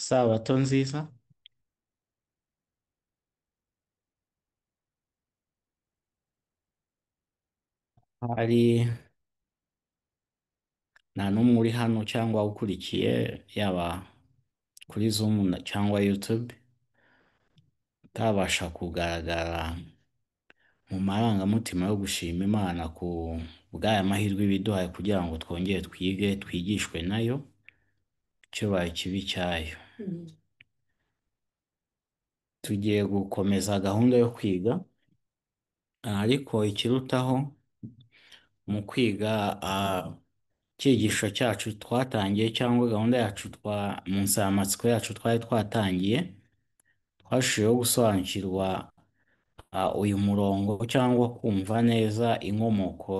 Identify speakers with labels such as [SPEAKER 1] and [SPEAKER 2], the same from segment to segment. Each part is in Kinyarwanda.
[SPEAKER 1] Sabato nziza. Hari nta n'umwe uri hano cyangwa ukurikiye, yaba kuri Zoom cyangwa YouTube, utabasha kugaragara mu marangamutima yo gushima Imana ku bw'aya mahirwe ibiduhaye kugira ngo twongere twige twigishwe nayo, icyubahiro kibi cyayo. Tugiye gukomeza gahunda yo kwiga, ariko ikirutaho mu kwiga icyigisho cyacu twatangiye cyangwa gahunda yacu mu nsanganyamatsiko yacu twari twatangiye, twashoboye gusobanukirwa uyu murongo cyangwa kumva neza inkomoko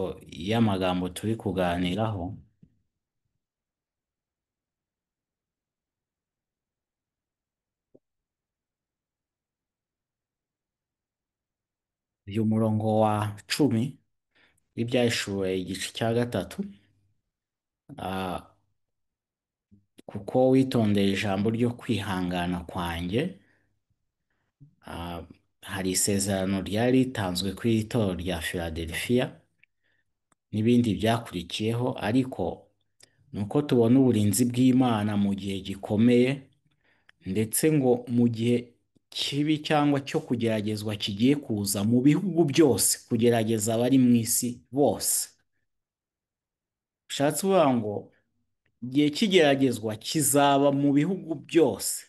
[SPEAKER 1] y'amagambo turi kuganiraho. Uyu murongo wa 10 w'Ibyahishuwe igice cya gatatu, ah, kuko witondeye ijambo ryo kwihangana kwanjye. Ah, hari isezerano ryari ritanzwe kuri iri torero rya Philadelphia n'ibindi byakurikiyeho, ariko ni uko tubona uburinzi bw'Imana mu gihe gikomeye, ndetse ngo mu gihe kibi cyangwa cyo kugeragezwa kigiye kuza mu bihugu byose, kugerageza abari mu isi bose. Bishatse kuvuga ngo igihe cy'igeragezwa kizaba mu bihugu byose,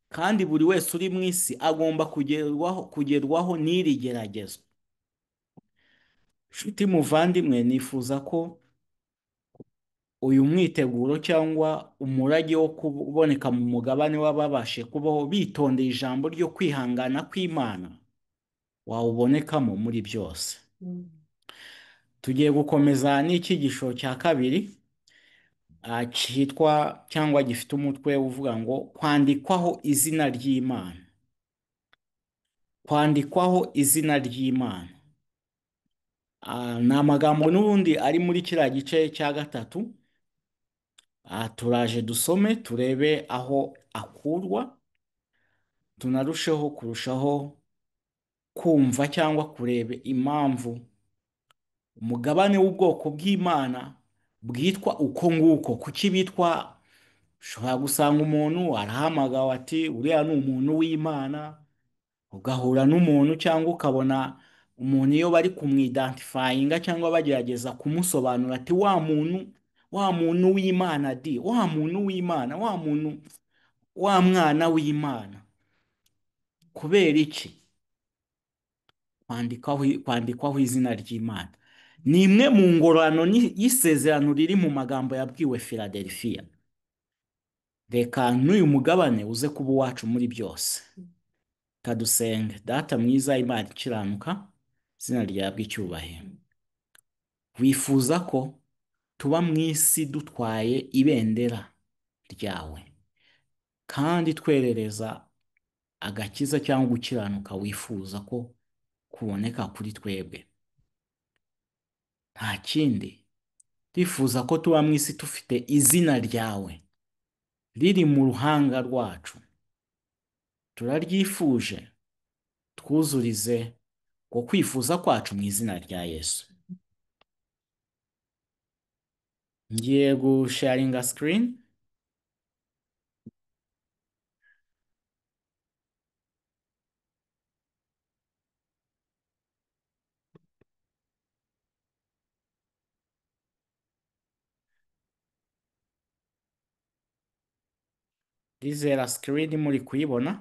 [SPEAKER 1] kandi buri wese uri mu isi agomba kugerwaho n'iri geragezwa. Nshuti muvandimwe, nifuza ko uyu mwiteguro cyangwa umurage wo kuboneka mu mugabane w'ababashe kubaho bitondeye ijambo ryo kwihangana kw'Imana wawubonekamo muri byose. Tugiye gukomeza n'icyigisho cya kabiri, cyitwa cyangwa gifite umutwe uvuga ngo kwandikwaho izina ry'Imana. Kwandikwaho izina ry'Imana. Ni amagambo n'ubundi ari muri kiriya gice cya gatatu. Turaje dusome turebe aho akurwa, kurushaho kumva cyangwa kureba impamvu umugabane w'ubwoko bw'Imana bwitwa uko nguko. Kuki bitwa? Ushobora gusanga umuntu arahamagawe ati uriya ni umuntu w'Imana, ugahura n'umuntu cyangwa ukabona umuntu iyo bari kumwidentifayinga cyangwa bagerageza kumusobanura ati wa muntu w'Imana wa muntu w'Imana, wa mwana w'Imana. Kubera iki? Kwandikwaho izina ry'Imana ni imwe mu ngororano y'isezerano riri mu magambo yabwiwe Philadelphia. Reka n'uyu mugabane uze kuba uwacu muri byose. Kadusenge. Data mwiza, Imana ikiranuka, izina ryawe icyubahiro. Wifuza ko tuba mu isi dutwaye ibendera ryawe, kandi twerereza agakiza cyangwa gukiranuka wifuza ko kuboneka kuri twebwe. Nta kindi, twifuza ko tuba mu isi dufite izina ryawe riri mu ruhanga rwacu. Turaryifuje, twuzurize ko kwifuza kwacu mu izina rya Yesu. Ngiye gusharinga screen. Ndizera screen muri kuyibona.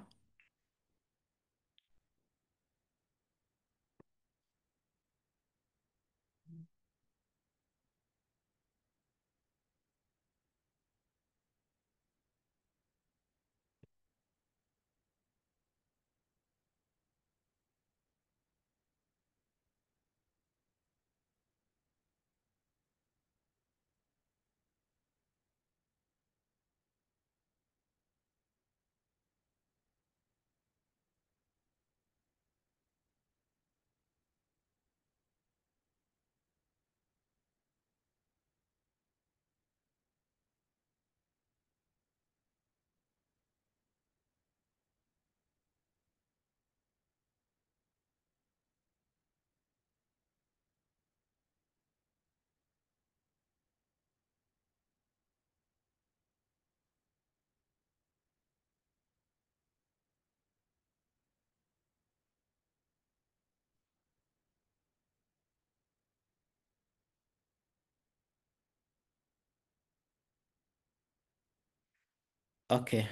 [SPEAKER 1] Okay.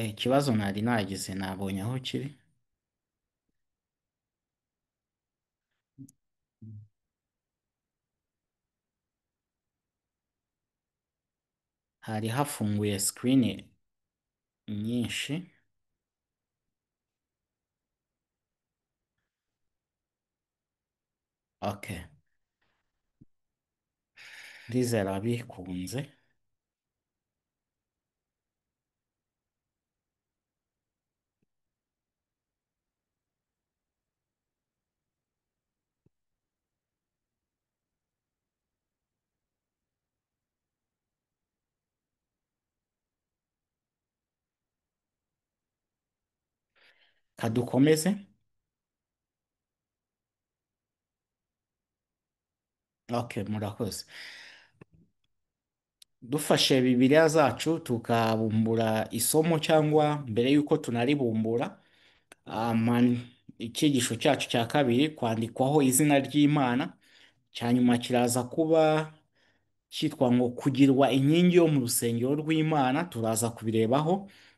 [SPEAKER 1] Ikibazo nari nagize nabonye aho kiri. Hari hafunguye screen nyinshi. Okay. Ndizera bikunze. Kadukomeze. Okay, murakoze. Dufashe Bibiliya zacu tukabumbura isomo cyangwa mbere y'uko tunaribumbura, ama- icyigisho cyacu cya kabiri kwandikwaho izina ry'Imana, cya nyuma kiraza kuba cyitwa ngo kugirwa inkingi yo mu rusengero rw'Imana, turaza kubirebaho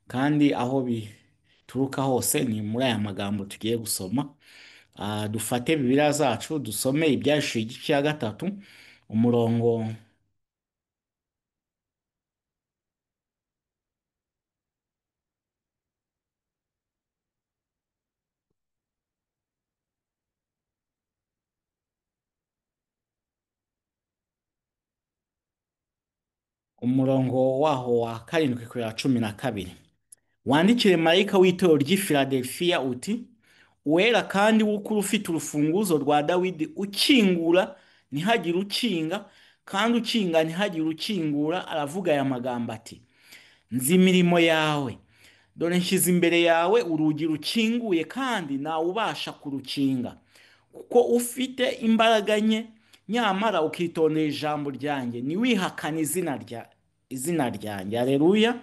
[SPEAKER 1] kandi aho bituruka hose ni muri aya magambo tugiye gusoma. Dufate Bibiliya zacu dusome Ibyahishuwe igice cya gatatu, umurongo umurongo waho wa karindwi kugera cumi na kabiri. Wandikire marayika w'itorero ry'i Filadelifiya uti: uwera kandi w'ukuri, ufite urufunguzo rwa Dawidi, ukingura ntihagire ukinga, kandi ukinga ntihagire ukingura, aravuga aya magambo ati: nzi imirimo yawe, dore nshyize imbere yawe urugi rukinguye, kandi ntawe ubasha kurukinga. Kuko ufite imbaraga nke, nyamara ukitondera ijambo ryanjye, ntiwihakane izina ryanjye. Haleluya.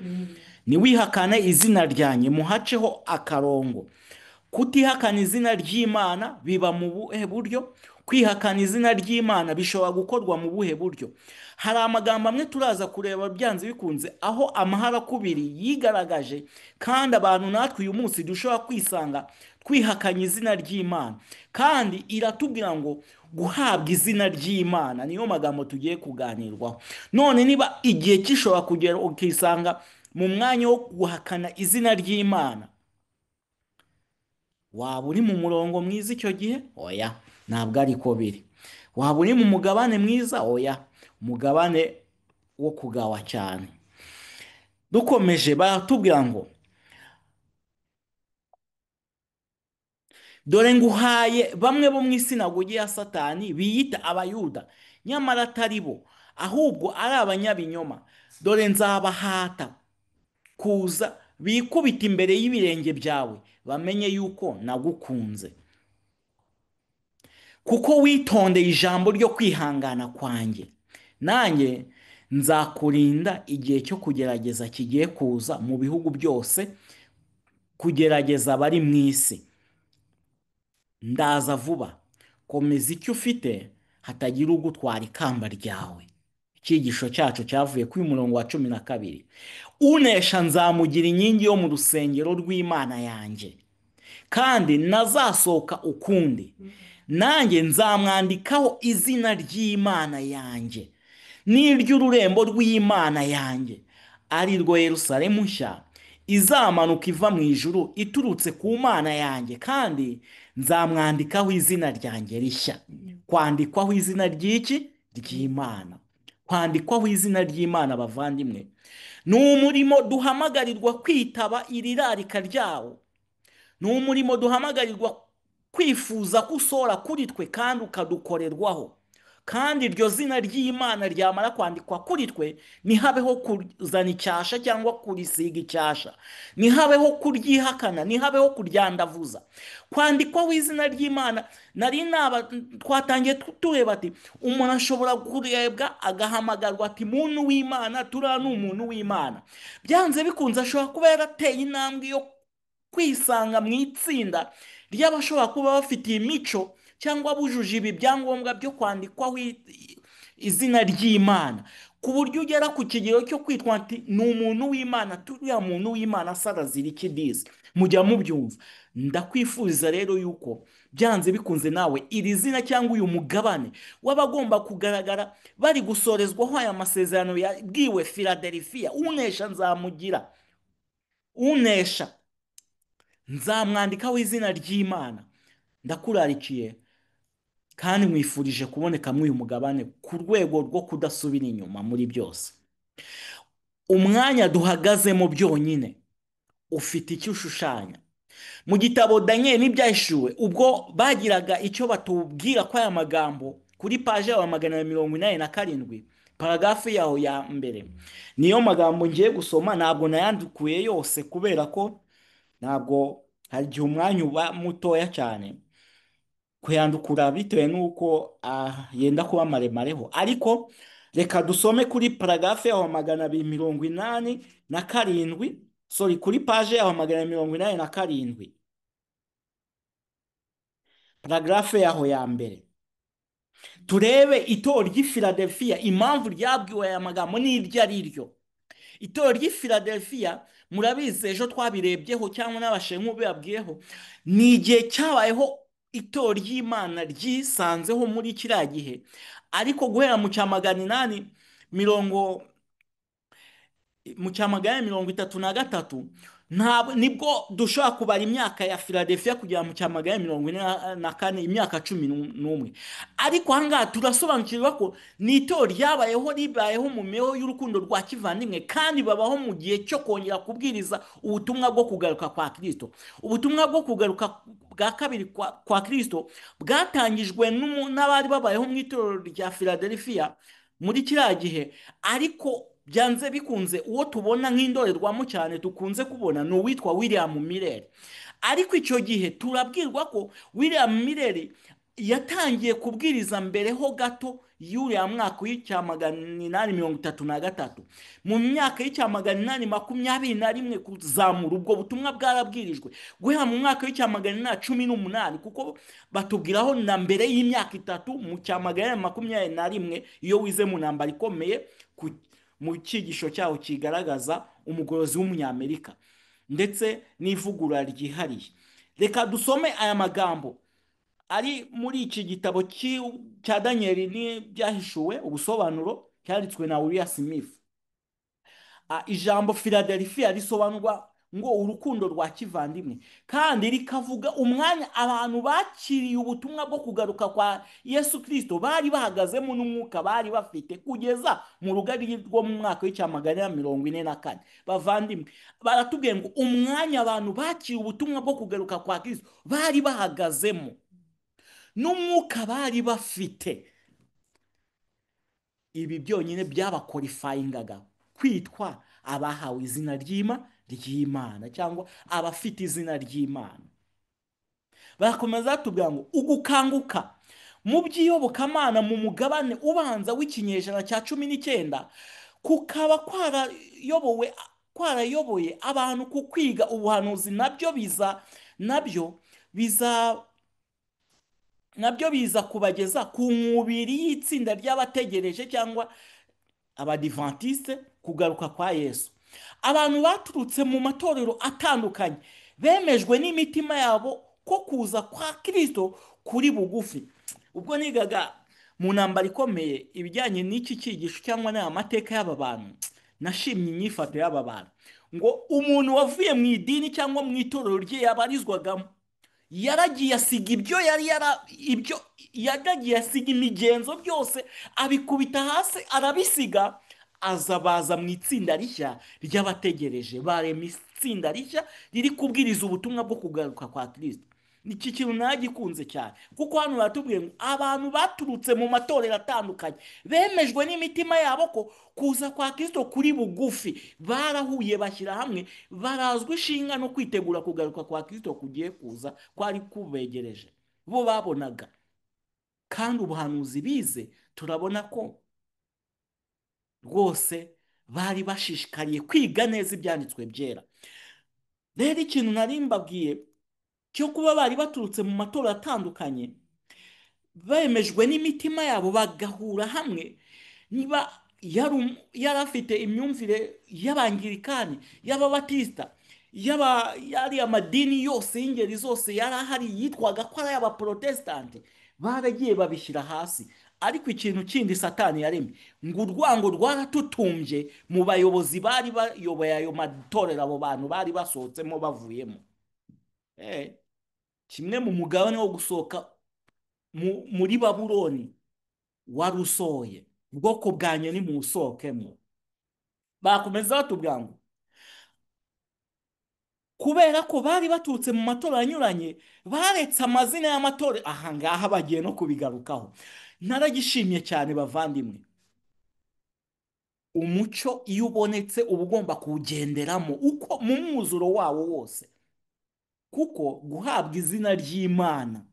[SPEAKER 1] Ntiwihakane izina ryanjye, muhaceho akarongo. Kutihakana izina ry'Imana biba mu buhe buryo? Kwihakana izina ry'Imana bishobora gukorwa mu buhe buryo? Hari amagambo amwe turaza kureba byanze bikunze aho amaharakubiri yigaragaje, kandi abantu natwe uyu munsi dushobora kwisanga twihakanye izina ry'Imana, kandi iratubwira ngo guhabwa izina ry'Imana niyo magambo tugiye kuganirwaho. None niba igihe gishobora kugera ukisanga mu mwanya wo guhakana izina ry'Imana, waba uri mu murongo mwiza icyo gihe? Oya, ntabwo ariko biri. Waba uri mu mugabane mwiza? Oya, umugabane wo kugawa cyane. Dukomeje baratubwira ngo dore nguhaye bamwe bo mu isinagogi ya Satani biyita abayuda, nyamara atari bo, ahubwo ari abanyabinyoma. Dore nzabahata kuza bikubita imbere y'ibirenge byawe, bamenye yuko nagukunze. Kuko witondeye ijambo ryo kwihangana kwanjye, nanjye nzakurinda igihe cyo kugerageza kigiye kuza mu bihugu byose, kugerageza abari mu isi. Ndaza vuba. Komeza icyo ufite, hatagira ugutwara ikamba ryawe. Icyigisho cyacu cyavuye kuri murongo wa cumi na kabiri. Unesha nzamugira inkingi yo mu rusengero rw'Imana yanjye, kandi nazasohoka ukundi. Nanjye nzamwandikaho izina ry'Imana yanjye n'iry'ururembo rw'Imana yanjye, ari rwo Yerusalemu nshya izamanuka iva mu ijuru iturutse ku Mana yanjye, kandi nzamwandikaho izina ryanjye rishya. Kwandikwaho izina ry'iki? Ry'Imana. Kwandikwaho izina ry'Imana, bavandimwe, ni umurimo duhamagarirwa kwitaba iri rarika ryawo. Ni umurimo duhamagarirwa kwifuza ko usohora kuri twe kandi ukadukorerwaho. Kandi iryo zina ry'Imana ryamara kwandikwa kuri twe, ntihabeho kuzana icyasha cyangwa kurisiga icyasha, ntihabeho kuryihakana, ntihabeho kuryandavuza. Kwandikwaho izina ry'Imana, twatangiye tureba ati umuntu ashobora kurebwa agahamagarwa ati muntu w'Imana, turiya ni umuntu w'Imana. Byanze bikunze ashobora kuba yarateye intambwe yo kwisanga mu itsinda ry'abashobora kuba bafitiye imico cyangwa bujuje ibi byangombwa byo kwandikwaho izina ry'Imana. ku buryo ugera ku kigero cyo kwitwa ati ni umuntu w'Imana, turiya muntu w'Imana asarazira iki dizi, mujya mubyumva. Ndakwifuriza rero yuko byanze bikunze nawe iri zina cyangwa uyu mugabane w'abagomba kugaragara bari gusorezwaho aya masezerano yabwiwe Filadelifiya, unesha nzamugira, unesha nzamwandikaho izina ry'Imana. Ndakurarikiye kandi mwifurije kuboneka muri uyu mugabane ku rwego rwo kudasubira inyuma muri byose. Umwanya duhagazemo byonyine ufite icyo ushushanya. Mu gitabo Daniel n'ibyahishuwe, ubwo bagiraga icyo batubwira ko aya magambo kuri paje yawe 887, paragafu yaho ya mbere, niyo magambo ngiye gusoma. Ntabwo nayandukuye yose kubera ko ntabwo hari igihe umwanya uba mutoya cyane kuyandukura bitewe n'uko yenda kuba maremareho, ariko reka dusome kuri paragafe yaho 287, sorry, kuri paje yaho 287, paragarafe yaho ya mbere, turebe itorero ry'i Filadelfiya impamvu ryabwiwe aya magambo n'iryo ari ryo. Itorero ry'i Filadelfiya murabizi, ejo twabirebyeho cyangwa n'abashengu babwiyeho, ni igihe cyabayeho itorero ry'Imana ryisanzeho muri kiriya gihe, ariko guhera mu cya 833 nibwo dushobora kubara imyaka ya Filadelfiya kugera mu cya 844, imyaka 11. Ariko ahangaha turasobanukirwa ko ni itorero ribayeho mu mibereho y'urukundo rwa kivandimwe, kandi babaho mu gihe cyo kongera kubwiriza ubutumwa bwo kugaruka kwa Kristo. Ubutumwa bwo kugaruka bwa kabiri kwa Kristo bwatangijwe n'abari babayeho mu itorero rya Filadelfiya muri kiriya gihe, ariko byanze bikunze uwo tubona nk'indorerwamo cyane dukunze kubona ni uwitwa William Miller. Ariko icyo gihe turabwirwa ko William Miller yatangiye kubwiriza mbere ho gato y'uriya mwaka w'icya 833. Mu myaka y'icya 821 kuzamura, ubwo butumwa bwarabwirijwe guhera mu mwaka w'icya 818, kuko batubwiraho na mbere y'imyaka 3 mu cya 821 iyo wize mu ntambara ikomeye mu cyigisho cyaho kigaragaza umugorozi w'umunyamerika ndetse n'ivugurura ryihariye. Reka dusome aya magambo ari muri iki gitabo cya Daniel n'ibyahishuwe, ubusobanuro cyanditswe na William Smith. Ijambo Filadelfiya risobanurwa ngo urukundo rwa kivandimwe, kandi rikavuga umwanya abantu bakiriye ubutumwa bwo kugaruka kwa Yesu Kristo bari bahagazemo n'umwuka bari bafite kugeza mu rugari rwo mu mwaka w'icya 844. Bavandimwe, baratubwiye ngo umwanya abantu bakiriye ubutumwa bwo kugaruka kwa Kristo bari bahagazemo n'umwuka bari bafite, ibi byonyine byabakorifayingaga kwitwa abahawe izina ry'Imana cyangwa abafite izina ry'Imana. Barakomeza batubwira ngo ugukanguka mu by'iyobokamana mu mugabane ubanza w'ikinyejana cya 19 kukaba kwarayoboye abantu ku kwiga ubuhanuzi, nabyo biza kubageza ku nkubiri y'itsinda ry'abategereje cyangwa abadivantiste kugaruka kwa Yesu. Abantu baturutse mu matorero atandukanye bemejwe n'imitima yabo ko kuza kwa Kristo kuri bugufi. Ubwo nigaga mu ntambara ikomeye ibijyanye n'iki cyigisho cyangwa n'aya mateka y'aba bantu, nashimye inyifato y'aba bantu, ngo umuntu wavuye mu idini cyangwa mu itorero rye yabarizwagamo yaragiye asiga yaragiye asiga imigenzo byose abikubita hasi arabisiga, baza mu itsinda rishya ry'abategereje, barema itsinda rishya riri kubwiriza ubutumwa bwo kugaruka kwa Kristo. Iki kintu nagikunze cyane, kuko hano batubwiye ngo abantu baturutse mu matorero atandukanye bemejwe n'imitima yabo ko kuza kwa Kristo kuri bugufi, barahuye bashyira hamwe, barazwa ishinga no kwitegura kugaruka kwa Kristo kugiye kuza kwari kubegereje. Bo babonaga, kandi ubuhanuzi bize turabona ko rwose bari bashishikariye kwiga neza ibyanditswe byera. Rero ikintu nari mbabwiye cyo kuba bari baturutse mu matorero atandukanye bemejwe n'imitima yabo bagahura hamwe, yari afite imyumvire y'abangirikani, y'ababatisita, yari amadini yose y'ingeri zose yari ahari, yitwaga ko ari ay'abaporotesitanti. Baragiye babishyira hasi. Ariko ikintu kindi satani yaremye, ngo urwango rwaratutumbye mu bayobozi bari bayoboye ayo matorero, abo bantu bari basohotsemo bavuyemo. Eh, kimwe mu mugabane wo gusohoka muri babuloni wari usohoye, ubwoko bwanyu nimuwusohokemo. Bakomeza batubwira ngo kubera ko bari baturutse mu matora anyuranye, baretse amazina y'amatora. Aha ngaha bagiye no kubigarukaho. Naragishimye cyane bavandimwe. Umucyo iyo ubonetse uba ugomba kuwugenderamo uko mu mwuzuro wawo wose, kuko guhabwa izina ry'Imana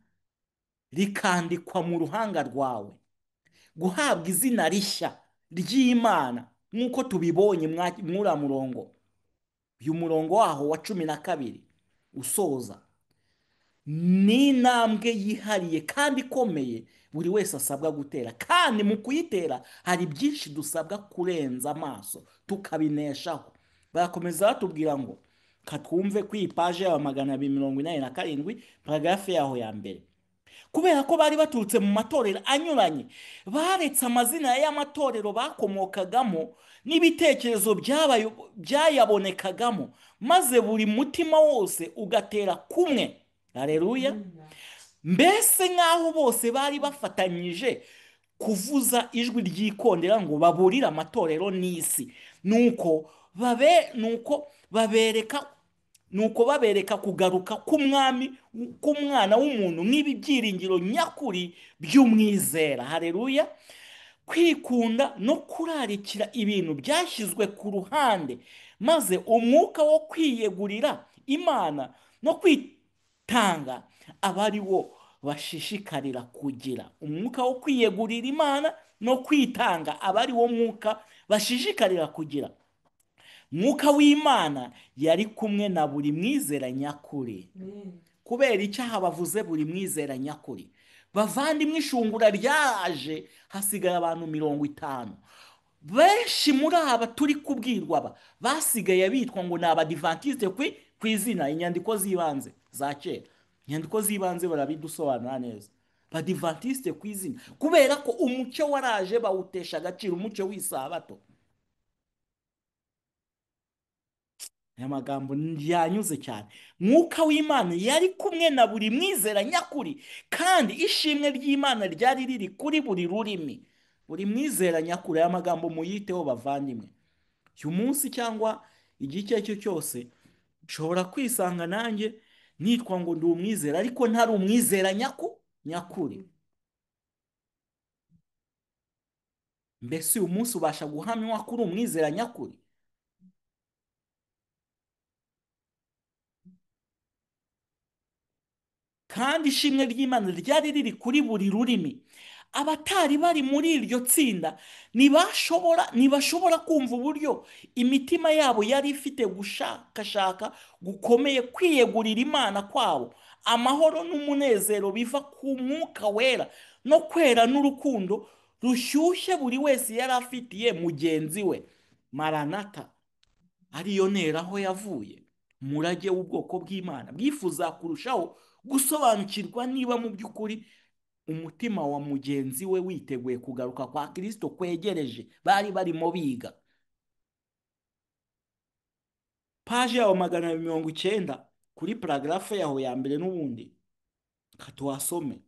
[SPEAKER 1] rikandikwa mu ruhanga rwawe, guhabwa izina rishya ry'Imana nk'uko tubibonye mw'uriya murongo, uyu murongo waho wa 12 usoza, ni intambwe yihariye kandi ikomeye buri wese asabwa gutera. Kandi mu kuyitera hari byinshi dusabwa kurenza amaso tukabineshaho. Barakomeza batubwira ngo katwumve ku ipaje ya 287 paragarafe yaho ya mbere. Kubera ko bari baturutse mu matorero anyuranye, baretse amazina y'amatorero bakomokagamo n'ibitekerezo byayabonekagamo, maze buri mutima wose ugatera kumwe. Haleluya! Mbese nk'aho bose bari bafatanyije kuvuza ijwi ry'ikondera ngo baburire amatorero n'isi, nuko babereka kugaruka k'umwana w'umuntu nk'ibyiringiro nyakuri by'umwizera. Haleluya! Kwikunda no kurarikira ibintu byashyizwe ku ruhande, maze umwuka wo kwiyegurira Imana no kwitanga aba ari wo bashishikarira kugira. Umwuka wo kwiyegurira Imana no kwitanga aba ari wo mwuka bashishikarira kugira. Mwuka w'Imana yari kumwe na buri mwizera nyakuri. Kubera icyaha bavuze buri mwizera nyakuri, bavandimwe, ishungura ryaje, hasigaye abantu 50. Benshi muri aba turi kubwirwa aba basigaye bitwa ngo ni abadivantisite ku izina. Inyandiko z'ibanze za kera, inyandiko z'ibanze barabidusobanura neza. Abadivantisite ku izina, kubera ko umucyo waraje bawutesha agaciro, umucyo w'isabato. Aya magambo yanyuze cyane. Mwuka w'Imana yari kumwe na buri mwizera nyakuri, kandi ishimwe ry'Imana ryari riri kuri buri rurimi. Buri mwizera nyakuri. Aya magambo muyiteho bavandimwe. Uyu munsi cyangwa igihe icyo ari cyo cyose nshobora kwisanga nanjye nitwa ngo ndi umwizera, ariko ntari umwizera nyakuri. Mbese uyu munsi ubasha guhamywa ko uri umwizera nyakuri? Kandi ishimwe ry'Imana ryari riri kuri buri rurimi. Abatari bari muri iryo tsinda ntibashobora kumva uburyo imitima yabo yari ifite gushakashaka gukomeye kwiyegurira Imana kwabo, amahoro n'umunezero biva ku mwuka wera, no kwera n'urukundo rushyushye buri wese yari afitiye mugenzi we. Maranata ariyo ntera aho yavuye, umurage w'ubwoko bw'Imana bwifuza kurushaho gusobanukirwa niba mu by'ukuri umutima wa mugenzi we witeguye kugaruka kwa Kristo kwegereje. Bari barimo biga paje yaho 290 kuri paragarafe yaho ya mbere. N'ubundi katuhasome.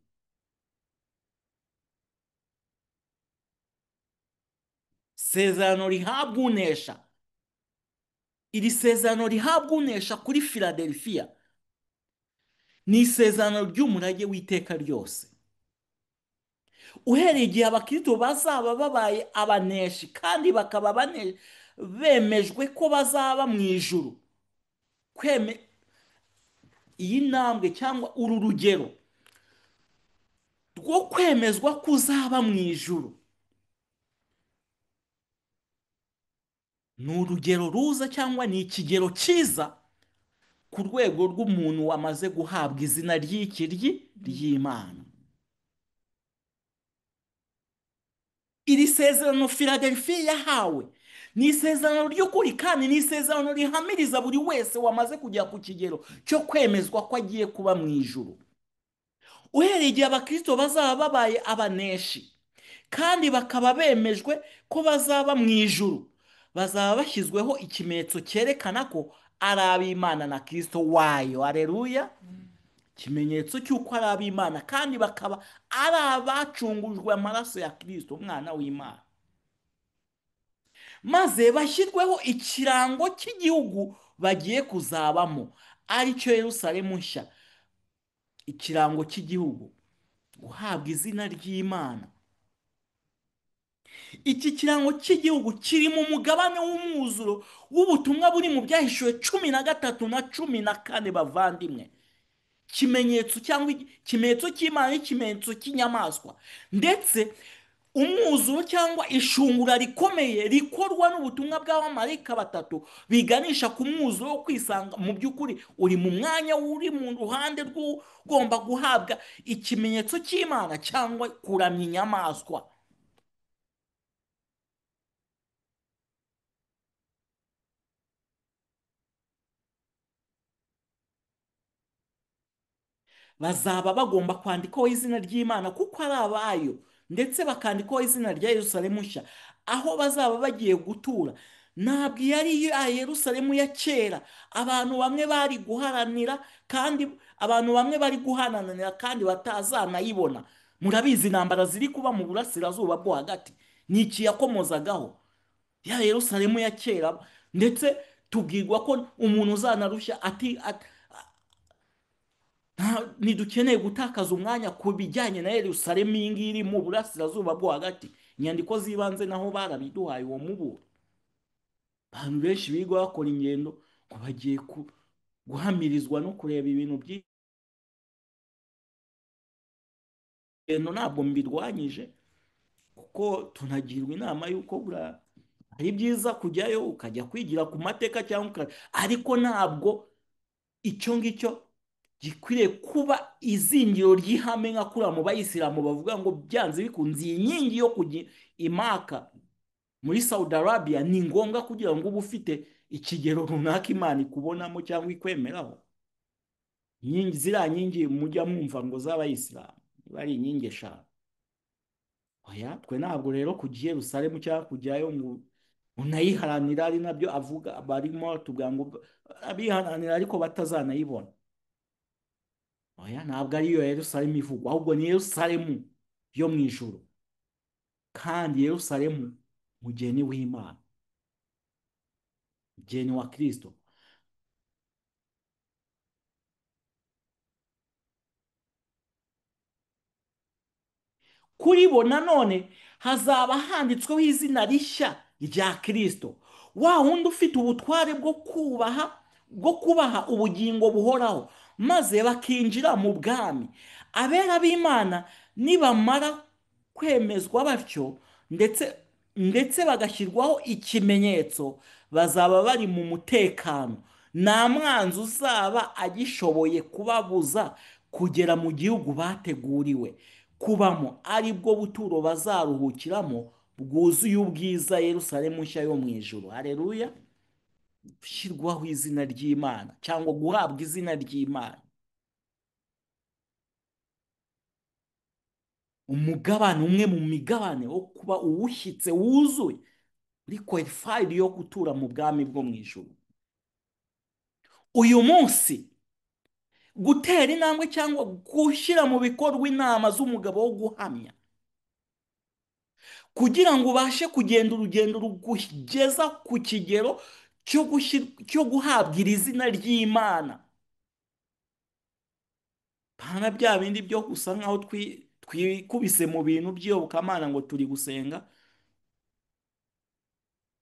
[SPEAKER 1] Sezerano rihabwa unesha. Iri sezerano rihabwa unesha kuri Filadelfiya ni isezerano ry'umurage w'iteka ryose. Uhereye igihe abakristo bazaba babaye abaneshi, kandi bakaba bemejwe ko bazaba mu ijuru. Iyi ntambwe cyangwa uru rugero rwo kwemezwa kuzaba mu ijuru ni urugero ruza, cyangwa ni ikigero cyiza ku rwego rw'umuntu wamaze guhabwa izina ry'Imana. iri sezerano Filadelfiya yahawe ni isezerano ry'ukuri, kandi ni isezerano rihamiriza buri wese wamaze kugera ku kigero cyo kwemezwa ko agiye kuba mu ijuru. Uhereye igihe abakristo bazaba babaye abaneshi kandi bakaba bemejwe ko bazaba mu ijuru, bazaba bashyizweho ikimenyetso cyerekana ko ari ab'Imana na Kristo wayo. Aleluya! Ikimenyetso cy'uko ari ab'Imana kandi bakaba ari abacungujwe amaraso ya Kristo umwana w'Imana, maze bashyirweho ikirango cy'igihugu bagiye kuzabamo, ari cyo Yerusalemu nshya. Ikirango cy'igihugu, guhabwa izina ry'Imana. Iki kirango cy'igihugu kiri mu mugabane w'umwuzuro w'ubutumwa buri mu Byahishuwe 13 na 14 bavandimwe. Ikimenyetso cyangwa ikimenyetso cy'Imana n'ikimenyetso cy'inyamaswa, ndetse umwuzuro cyangwa ishungura rikomeye rikorwa n'ubutumwa bw'abamarayika batatu biganisha ku mwuzuro wo kwisanga mu by'ukuri uri mu mwanya uri mu ruhande rw'ugomba guhabwa ikimenyetso cy'Imana cyangwa kuramya inyamaswa. Bazaba bagomba kwandikaho izina ry'Imana kuko ari abayo, ndetse bakandikaho izina rya Yerusalemu nshya, aho bazaba bagiye gutura. Ntabwo yari ya Yerusalemu ya kera abantu bamwe bari guharanira, kandi abantu bamwe bari guharanira kandi batazanayibona. Murabizi intambara ziri kuba mu burasirazuba bwo hagati ni iki yakomozagaho, ya Yerusalemu ya kera. Ndetse tubwirwa ko umuntu uzanarushya ntidukeneye gutakaza umwanya ku bijyanye na Yerusalemu iyi ngiyi iri mu burasirazuba bwo hagati. Inyandiko z'ibanze naho barabiduhaye uwo muburo. Abantu benshi biga bakora ingendo ngo bagiye guhamirizwa no kureba ibintu by'ingendo. Ntabwo mbirwanyije, kuko tunagirwa inama y'uko ari byiza kujyayo ukajya kwigira ku mateka cyangwa ariko ntabwo icyo ngicyo gikwiriye kuba izingiro ry'ihame nka kuriya mu bayisilamu bavuga ngo byanze bikunze iyi nkingi yo kujya imaka muri Saudi Arabia ni ngombwa kugira ngo ube ufite ikigero runaka Imana ikubonamo cyangwa ikwemeraho. Inkingi, ziriya nkingi mujya mwumva ngo z'abayisilamu bari inkingi 5. Oya, twe ntabwo rero kujya Yerusalemu cyangwa kujyayo ngo unayiharanira, ari nabyo avuga. Barimo tuvuga ngo abiharanira ariko batazanayibona. Oya, ntabwo ariyo Yerusalemu ivugwa, ahubwo ni Yerusalemu yo mu ijuru, kandi Yerusalemu mugeni w'Imana, mugeni wa Kristo. Kuri bo nanone hazaba handitsweho izina rishya rya Kristo, wa wundi ufite ubutware bwo kubaha ubugingo buhoraho, maze bakinjira mu bwami. Abera b'Imana nibamara kwemezwa batyo ndetse bagashyirwaho ikimenyetso, bazaba bari mu mutekano. Nta mwanzi uzaba agishoboye kubabuza kugera mu gihugu bateguriwe kubamo, ari bwo buturo bazaruhukiramo bwuzuye ubwiza, Yerusalemu nshya yo mu ijuru. Haleluya! Gushyirwaho izina ry'Imana cyangwa guhabwa izina ry'Imana, umugabane umwe mu migabane wo kuba uwushyitse wuzuye, uri qualified yo gutura mu bwami bwo mu ijuru. Uyu munsi gutera intambwe cyangwa gushyira mu bikorwa inama z'umugabo wo guhamya, kugira ngo ubashe kugenda urugendo rugugeza ku kigero cyo guhabwa iri zina ry'Imana. Pana bya bindi byo gusa nkaho twikubise mu bintu by'iyobokamana ngo turi gusenga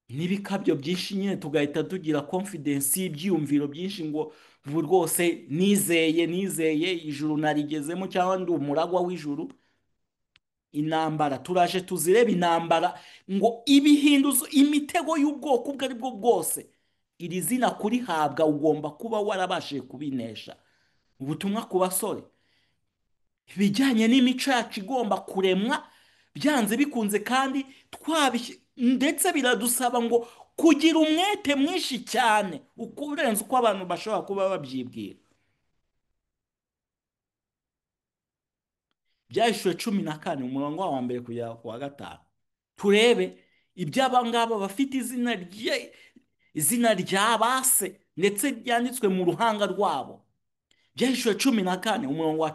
[SPEAKER 1] n'ibikabyo byinshi, nyine tugahita tugira confidence y'ibyiyumviro byinshi ngo ubu rwose nizeye ijuru narigezemo cyangwa ndi umuragwa w'ijuru. Intambara turaje tuzireba, intambara ngo ibihinduzo, imitego y'ubwoko ubwo ari bwo bwose, iri zina kurihabwa ugomba kuba warabashije kubinesha. Ubutumwa ku basore, ibijyanye n'imico yacu igomba kuremwa byanze bikunze kandi ndetse biradusaba ngo kugira umwete mwinshi cyane urenze uko abantu bashobora kuba babyibwira. Byahishuwe 14 umurongo wa mbere kugera ku wa gatanu, turebe iby'abangaba bafite izina rya base ndetse ryanditswe mu ruhanga rwabo. Byahishuwe 14 umurongo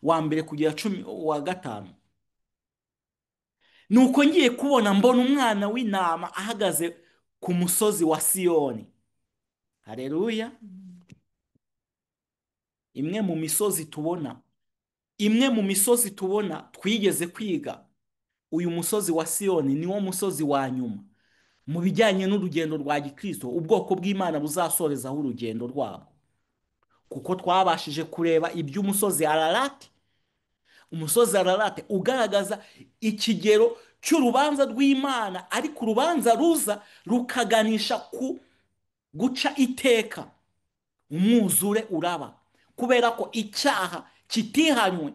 [SPEAKER 1] wa mbere kugera wa gatanu. Nuko ngiye kubona mbona umwana w'intama ahagaze ku musozi wa Siyoni. Haleluya. imwe mu misozi tubona imwe mu misozi tubona twigeze kwiga, uyu musozi wa Siyoni niwo musozi wa nyuma mu bijyanye n'urugendo rwa gikristo ubwoko bw'Imana buzasorezaho urugendo rwabo, kuko twabashije kureba iby'umusozi Ararati. Umusozi Ararati ugaragaza ikigero cy'urubanza rw'Imana, ariko urubanza ruza rukaganisha ku guca iteka. Umwuzure uraba kubera ko icyaha kitihanywe.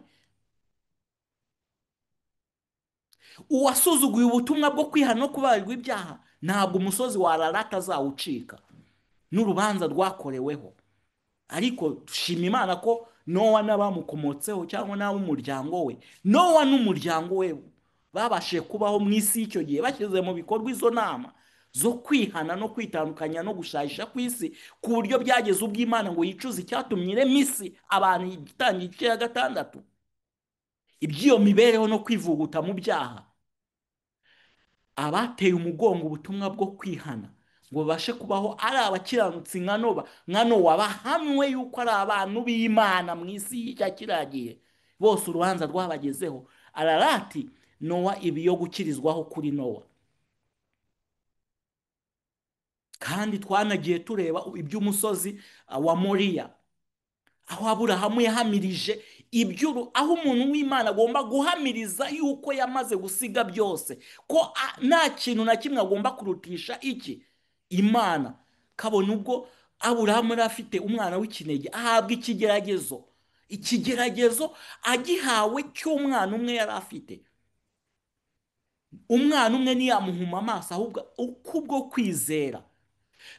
[SPEAKER 1] Uwasuzuguye ubutumwa bwo kwihana no kubabarirwa ibyaha, ntabwo umusozi wa Ararati azawucika n'urubanza rwakoreweho. Ariko dushima Imana ko Nowa n'abamukomotseho cyangwa n'ab'umuryango we, Nowa n'umuryango we babashije kubaho mu isi y'icyo gihe bashyize mu bikorwa izo nama zo kwihana no kwitandukanya no gushayisha ku isi, ku buryo byageze ubwo Imana ngo yicuze icyatumye irema isi abantu igitangira igice ya gatandatu. Iby'iyo mibereho no kwivuguta mu byaha, abateye umugongo ubutumwa bwo kwihana ngo babashe kubaho ari abakiranutsi nka Nowa bahamwe yuko ari abantu b'Imana mu isi y'icya kiragiye, bose urubanza rwabagezeho. Ararati Nowa ibi yo gukirizwaho kuri Nowa. Kandi twanagiye tureba iby'umusozi wa Moriya, aho Aburahamu yahamirije aho umuntu w'Imana agomba guhamiriza yuko yamaze gusiga byose, ko nta kintu na kimwe agomba kurutisha Imana. Kabone ubwo Aburahamu yari afite umwana w'ikinege, ahabwa ikigeragezo agihawe cy'umwana umwe yari afite. Umwana umwe ntiyamuhuma amaso, ahubwo kubwo kwizera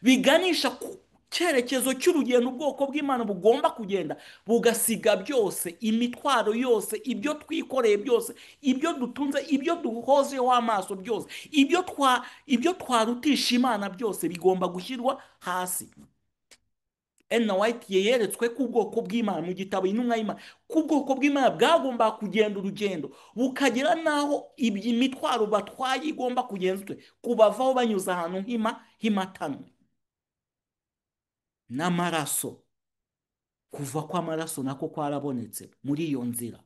[SPEAKER 1] biganisha ku cyerekezo cy'urugendo ubwoko bw'Imana bugomba kugenda, bugasiga byose, imitwaro yose, ibyo twikoreye byose, ibyo dutunze, ibyo duhozeho amaso byose, ibyo twarutisha Imana byose bigomba gushyirwa hasi. Ellen White yeretswe ko ubwoko bw'Imana mu gitabo Intumwa y'Imana, ko ubwoko bw'Imana bwagomba kugenda urugendo bukagera n'aho imitwaro batwaye igomba kugenzwe kubavaho banyuze ahantu himatanwe n'amaraso. Kuva kw'amaraso nako kwarabonetse muri iyo nzira.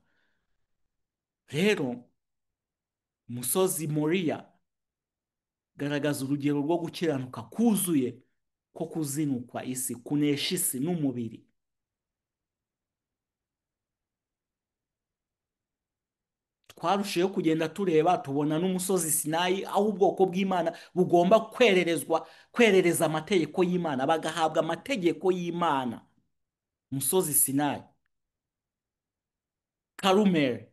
[SPEAKER 1] Rero umusozi Moriya garagaza urugero rwo gukiranuka kuzuye ko kuzinukwa isi, kunesha isi n'umubiri. Twarushijeho kugenda tureba, tubona n'umusozi Sinayi, aho ubwoko bw'Imana bugomba kwerereza amategeko y'Imana, bagahabwa amategeko y'Imana. Umusozi Sinayi, Karumeli,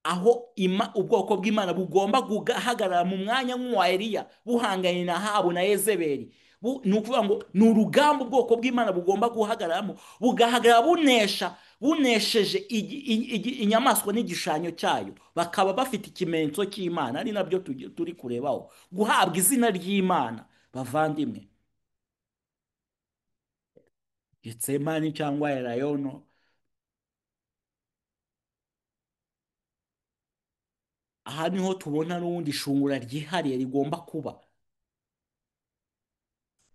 [SPEAKER 1] aho ubwoko bw'Imana bugomba guhagarara mu mwanya nk'uwa Eliya buhanganye na Ahabu na Yezebeli. Ni ukuvuga ngo ni urugamba ubwoko bw'Imana bugomba guhagararamo, bugahagarara bunesheje inyamaswa n'igishushanyo cyayo, bakaba bafite ikimenyetso cy'Imana, ari nabyo turi kurebaho, guhabwa izina ry'Imana. Bavandimwe, Getsemani cyangwa Elayono, aha niho tubona n'ubundi ishungura ryihariye rigomba kuba.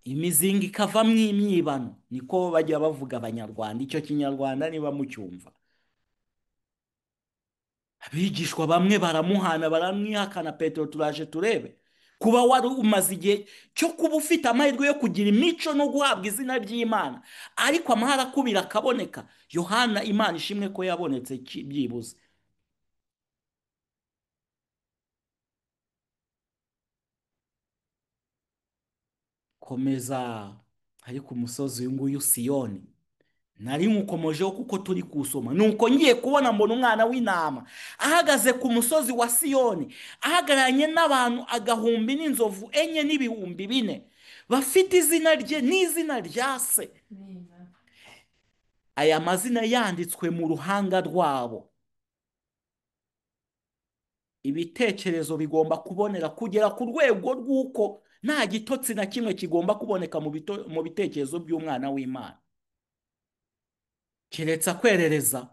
[SPEAKER 1] Imizinga ikavamo imyibano, niko bajya bavuga Abanyarwanda. Icyo Kinyarwanda niba mucyumva, abigishwa bamwe baramuhana baramwihakana. Petero turaje turebe, kuba wari umaze igihe cyo kuba ufite amahirwe yo kugira imico no guhabwa izina ry'Imana, ariko amahara akubira akaboneka. Yohana, Imana ishimwe ko yabonetse byibuze. Komeza. Ariko umusozi uyu nguyu Siyoni nari nkukomojeho kuko turi kusoma. Nuko ngiye kubona mbona umwana w'intama ahagaze ku musozi wa Siyoni, ahagararanye n'abantu agahumbi n'inzovu enye n'ibihumbi bine, bafite izina rye n'izina rya se, aya mazina yanditswe mu ruhanga rwabo. Ibitekerezo bigomba kubonera kugera ku rwego rw'uko nta gitotsi na kimwe kigomba kuboneka mu bitekerezo by'umwana w'Imana, keretse akwerereza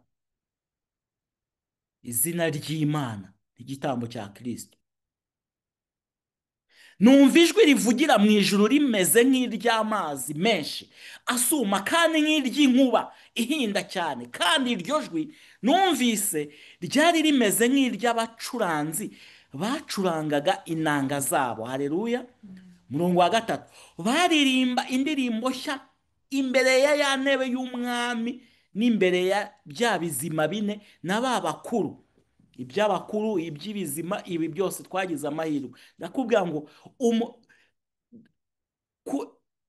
[SPEAKER 1] izina ry'Imana, igitambo cya Kristo. Numva ijwi rivugira mu ijuru rimeze nk'iry'amazi menshi asuma, kandi nk'iry'inkuba ihinda cyane. Kandi iryo jwi numvise ryari rimeze nk'iry'abacuranzi bacurangaga inanga zabo. Haleluya. Murongo wa 3, baririmba indirimbo nshya imbere ya ntebe y'umwami n'imbere ya bya bizima bine na ba bakuru. Iby'abakuru, iby'ibizima, ibi byose twagize amahirwe. Ndakubwira ngo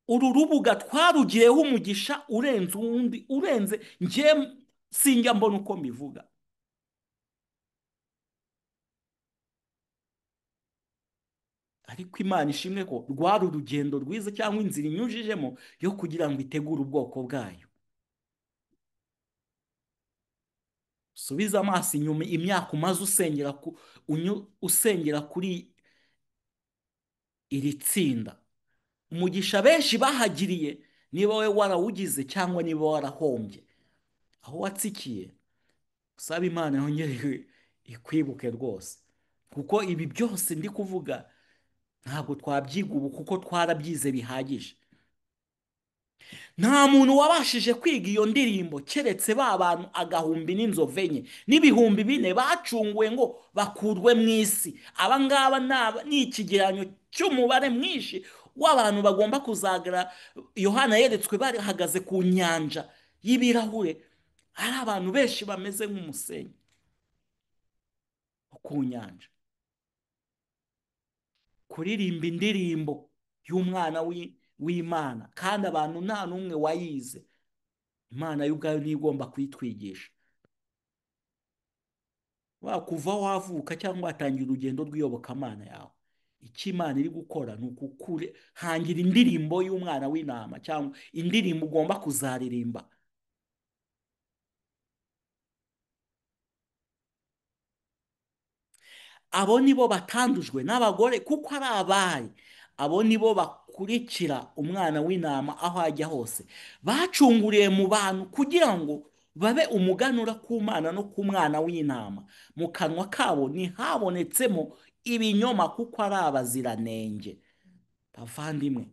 [SPEAKER 1] uru rubuga twarugiyeho umugisha urenze njye sinjya mbona uko mbivuga. Ariko Imana ishimwe ko rwari urugendo rwiza cyangwa inzira inyujijemo yo kugira ngo itegure ubwoko bwayo. Subiza amaso inyuma imyaka umaze usengera kuri iri tsinda. Umugisha benshi bahagiriye, niba we warawugize cyangwa niba warahombye, aho watsikiye usaba Imana yongere ikwibuke rwose, kuko ibi byose ndi kuvuga ntabwo twabyiga ubu kuko twarabyize bihagije. Nta muntu wabashije kwiga iyo ndirimbo keretse ba bantu agahumbi n'inzovu enye n'ibihumbi bine bacunguwe ngo bakurwe mu isi. Aba ngaba ni ikigereranyo cy'umubare mwinshi w'abantu bagomba kuzagara. Yohana yeretswe bahagaze ku nyanja y'ibirahure, ari abantu benshi bameze nk'umusenyi ku nyanja, kuririmba indirimbo y'umwana w'Imana, kandi abantu nta n'umwe wayize. Imana yo ubwayo niyo igomba kuyitwigisha. Wakuva wavuka cyangwa watangira urugendo rw'iyobokamana yawe, icyo Imana iri gukora ni hangira indirimbo y'umwana w'intama, cyangwa indirimbo ugomba kuzaririmba. Abo nibo batandujwe n'abagore kuko ari abari. Abo nibo bakurikira umwana w'intama aho ajya hose. Bacunguriye mu bantu kugira ngo babe umuganura ku Mana no ku mwana w'intama. Mu kanwa kabo ntihabonetsemo ibinyoma kuko ari abaziranenge. Bavandimwe,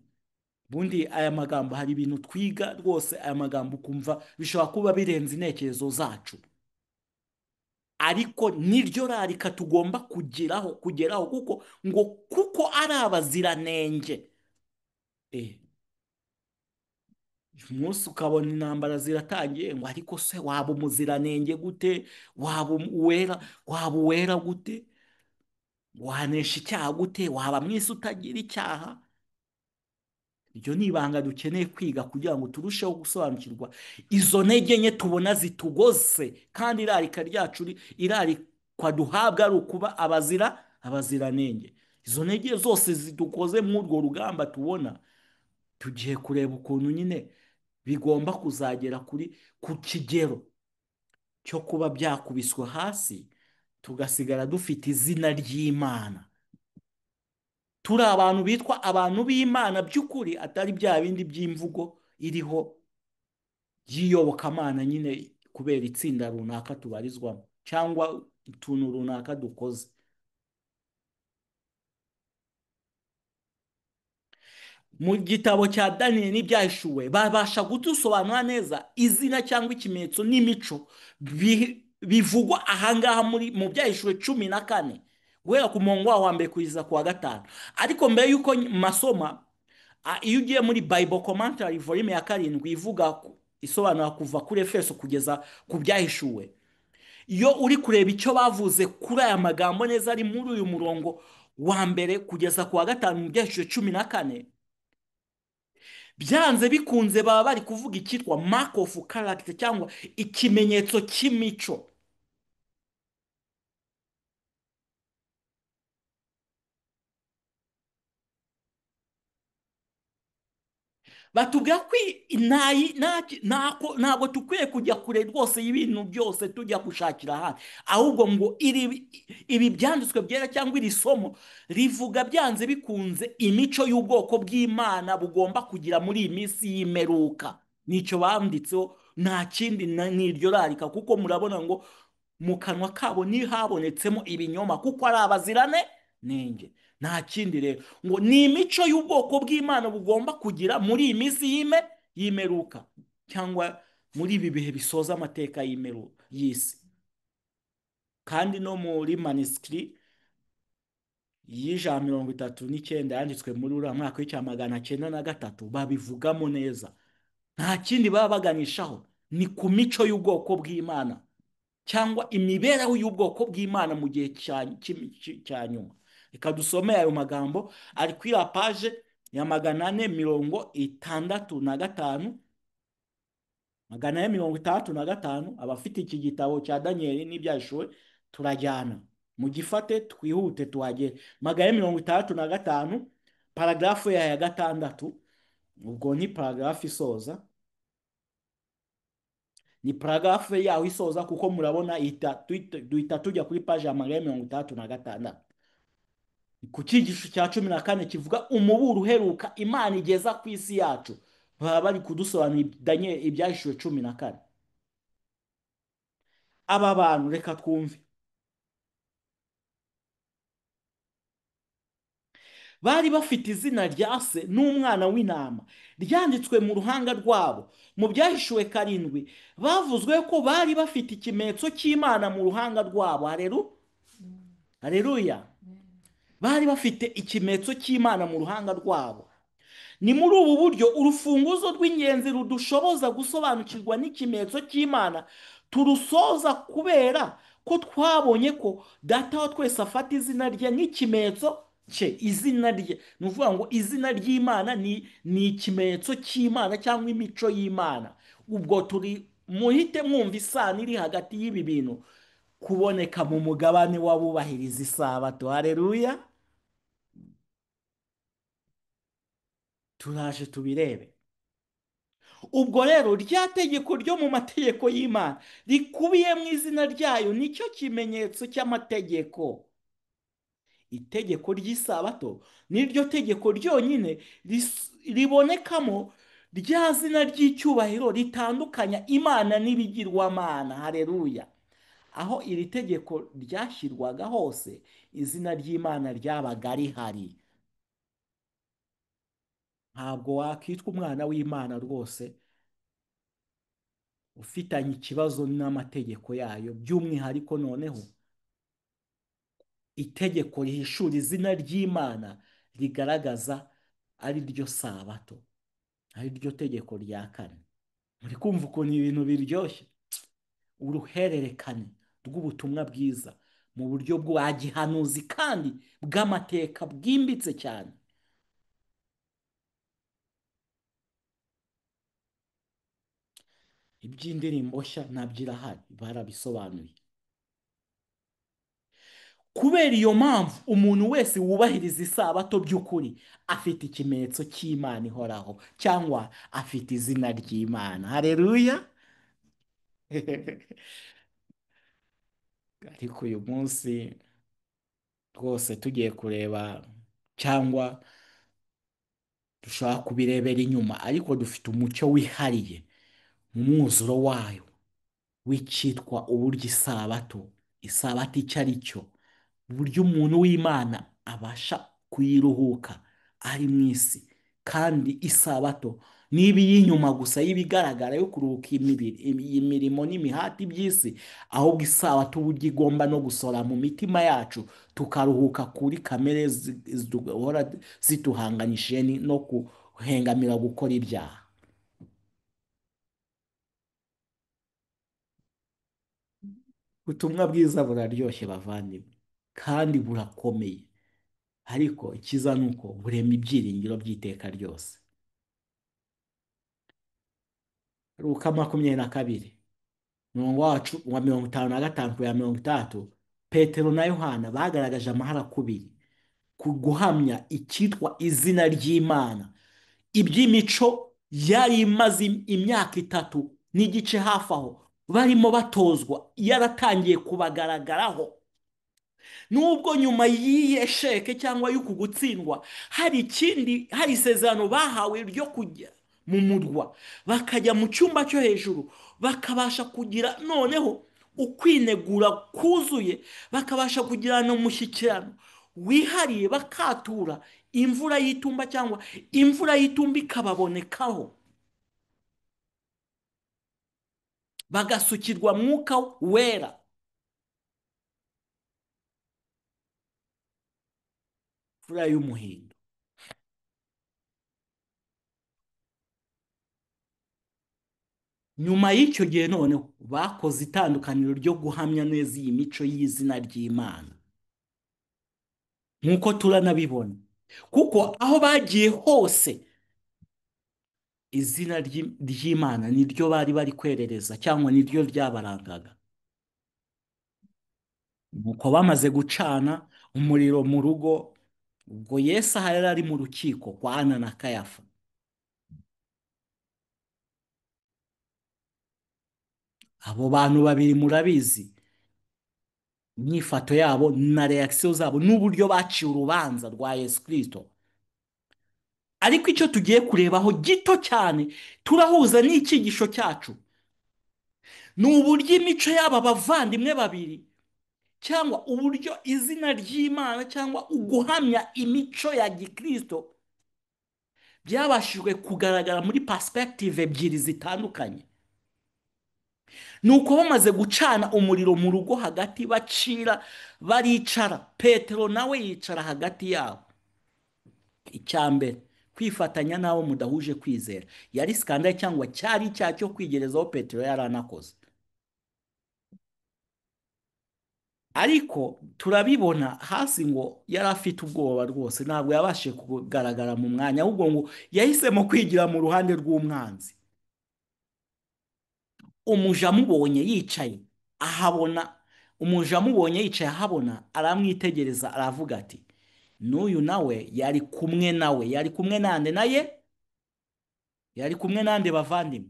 [SPEAKER 1] bundi aya magambo hari ibintu twiga rwose. Aya magambo ukumva bishobora kuba birenze intekerezo zacu, ariko niryo rarika tugomba kugeraho kuko ari abaziranenge. Umunsi ukabona intambara ziratangiye, ngo ariko se waba umuziranenge gute? Waba uwera gute? Wanesha icyaha gute? Waba mwisi utagira icyaha? Iryo ni ibanga dukeneye kwiga kugira ngo turusheho gusobanukirwa izo ntege nke tubona zitugose, kandi irarika ryacu irarikwa duhabwa ari ukuba abaziranenge. Izo ntege zose zidukoze muri urwo rugamba tubona, tugiye kureba ukuntu nyine bigomba kuzagera ku kigero cyo kuba byakubiswe hasi, tugasigara dufite izina ry'Imana, turi abantu bitwa abantu b'Imana by'ukuri, atari bya bindi by'imvugo iriho yiyobokamana nyine kubera itsinda runaka tubarizwamo cyangwa utuntu runaka dukoze. Mu gitabo cya Daniyeli n'ibyahishuwe babasha gutusobanura neza izina cyangwa ikimenyetso n'imico bivugwa ahangaha mu byahishuwe 14 guhera ku murongo wa mbere kugeza ku wa 5. Ariko mbere y'uko masoma, iyo ugiye muri Bible Commentary volume ya 7 isobanura kuva kuri Efeso kugeza ku byahishuwe, iyo uri kureba icyo bavuze kuri aya magambo neza ari muri uyu murongo wa mbere kugeza ku wa 5 mu byahishuwe 14, byanze bikunze baba bari kuvuga icyitwa mark of character cyangwa ikimenyetso cy'imico. batubwira ko ntabwo dukwiye kujya kure rwose y'ibintu byose tujya gushakira ahandi, ahubwo ngo ibi byanditswe byera cyangwa iri somo rivuga byanze bikunze imico y'ubwoko bw'Imana bugomba kugira muri iyi minsi y'imperuka. nicyo banditseho, nta kindi, ni iryo rarika, kuko murabona ngo mu kanwa kabo ntihabonetsemo ibinyoma kuko ari abazirane nenge. nta kindi rero, ngo ni imico y'ubwoko bw'Imana bugomba kugira muri iyi minsi y'imperuka, cyangwa muri ibi bihe bisoza amateka y'isi. kandi no muri manisikiri y'ijana mirongo itatu n'icyenda yanditswe muri uriya mwaka w'icya magana cyenda na gatatu babivugamo neza. nta kindi baba baganishaho, ni ku mico y'ubwoko bw'Imana cyangwa imibereho y'ubwoko bw'Imana mu gihe cya nyuma. reka dusome ayo magambo ari kuri la paje ya 465. 465. abafite iki gitabo cya Daniyeli n'ibyahishuwe turajyana, mugifate twihute tuhagere. 465 paragarafu ya gatandatu, ubwo ni paragarafu isoza, ni paragarafu yaho isoza, kuko murabona duhita tujya kuri paji ya 466 ku cyigisho cya 14 kivuga umuburo uheruka Imana igeza ku isi yacu. baba bari kudusobanurira ibyahishuwe 14. aba bantu reka twumve, bari bafite izina rya se n'umwana w'intama ryanditswe mu ruhanga rwabo. mu byahishuwe 7 bavuzwe ko bari bafite ikimenyetso cy'Imana mu ruhanga rwabo. hareruya, bari bafite ikimenyetso cy'Imana mu ruhanga rwabo. ni muri ubu buryo urufunguzo rw'ingenzi rudushoboza gusobanukirwa n'ikimenyetso cy'Imana turusoza, kubera ko twabonye ko Data wa twese afata izina rye nk'ikimenyetso cye. izina rye ni ukuvuga ngo izina ry'Imana ni ikimenyetso cy'Imana cyangwa imico y'Imana. ubwo muhite mwumva isano iri hagati y'ibi bintu kuboneka mu mugabane w'abubahiriza isabato. hareruya, turaje tubirebe. ubwo rero rya tegeko ryo mu mategeko y'Imana rikubiye mu izina ryayo nicyo kimenyetso cy'amategeko. itegeko ry'isabato niryo tegeko ryonyine ribonekamo rya zina ry'icyubahiro ritandukanya Imana n'ibigirwamana. hareruya, aho iri tegeko ryashyirwaga hose izina ry'Imana ryabaga rihari. ntabwo wakitwa umwana w'Imana rwose ufitanye ikibazo n'amategeko yayo, by'umwihariko noneho itegeko rihishura izina ry'Imana rigaragaza ari ryo sabato, ari ryo tegeko rya 4. muri kumva ukuntu ibintu biryoshye, uruhererekane rw'ubutumwa bwiza mu buryo bwa gihanuzi kandi bw'amateka bwimbitse cyane. iby'indirimbo nshya nabyo irahari, barabisobanuye. kubera iyo mpamvu umuntu wese wubahiriza isabato by'ukuri afite ikimenyetso cy'Imana ihoraho, cyangwa afite izina ry'Imana. hareruya. ariko uyu munsi rwose tugiye kureba, cyangwa dushobora kubirebera inyuma, ariko dufite umucyo wihariye mu mwuzuro wayo w'icyitwa uburyo isabato icyo ari cyo, uburyo umuntu w'Imana abasha kuyiruhuka ari mu isi. kandi isabato niba iy'inyuma gusa y'ibigaragara yo kuruhuka imirimo n'imihati by'isi, ahubwo isabato uburyo igomba no gusora mu mitima yacu tukaruhuka kuri kamere zihora zituhanganyije no guhengamira gukora ibyaha. ubutumwa bwiza buraryoshye bavandimwe, kandi burakomeye, ariko ikiza ni uko burema ibyiringiro by'iteka ryose. Luka 22, umurongo wacu wa 55 kugera 60. Petero na Yohana bagaragaje amahara kubiri ku guhamya icyitwa izina ry'Imana. Iby'imico yari imaze imyaka 3 n'igice hafi aho barimo batozwa yaratangiye kubagaragaraho. Nubwo nyuma y'iyi sheke cyangwa y'uku gutsindwa hari isezerano bahawe ryo kujya mu murwa, bakajya mu cyumba cyo hejuru, bakabasha kugira noneho ukwinegura kuzuye, bakabasha kugirana umushyikirano wihariye, bakatura imvura y'itumba cyangwa imvura y'itumba ikababonekaho, bagasukirwa mwuka wera. Imvura y'umuhindo. Nyuma y'icyo gihe noneho bakoze itandukaniro ryo guhamya neza iyi mico y'izina ry'Imana, nk'uko turanabibona, kuko aho bagiye hose izina ry'Imana niryo bari bari kwerereza cyangwa niryo ryabarangaga. Nuko bamaze gucana umuriro mu rugo, ubwo Yesu aha yari ari mu rukiko kwa Ana na Kayafa. Abo bantu babiri murabizi imyifato yabo na reakisiyo zabo n'uburyo baciye urubanza rwa Yesu Kristo. Ariko icyo tugiye kurebaho gito cyane turahuza n'icyigisho cyacu, ni uburyo imico y'aba bavandimwe babiri cyangwa uburyo izina ry'Imana cyangwa uguhamya imico ya gikristo byabashijwe kugaragara muri perspective ebyiri zitandukanye. Nuko bamaze gucana umuriro mu rugo hagati, baricara, Petero nawe yicara hagati yabo. Icya mbere, kwifatanya n'abo mudahuje kwizera yari skandale cyangwa cyari icyaha cyo kwigerezaho Petero yari anakoze. Ariko turabibona hasi ngo yari afite ubwoba rwose, ntabwo yabashije kugaragara mu mwanya, ahubwo ngo yahisemo kwigira mu ruhande rw'umwanzi. Umuja amubonye yicaye ahabona, aramwitegereza aravuga ati, n'uyu nawe yari kumwe nande naye, yari kumwe nande bavandimwe.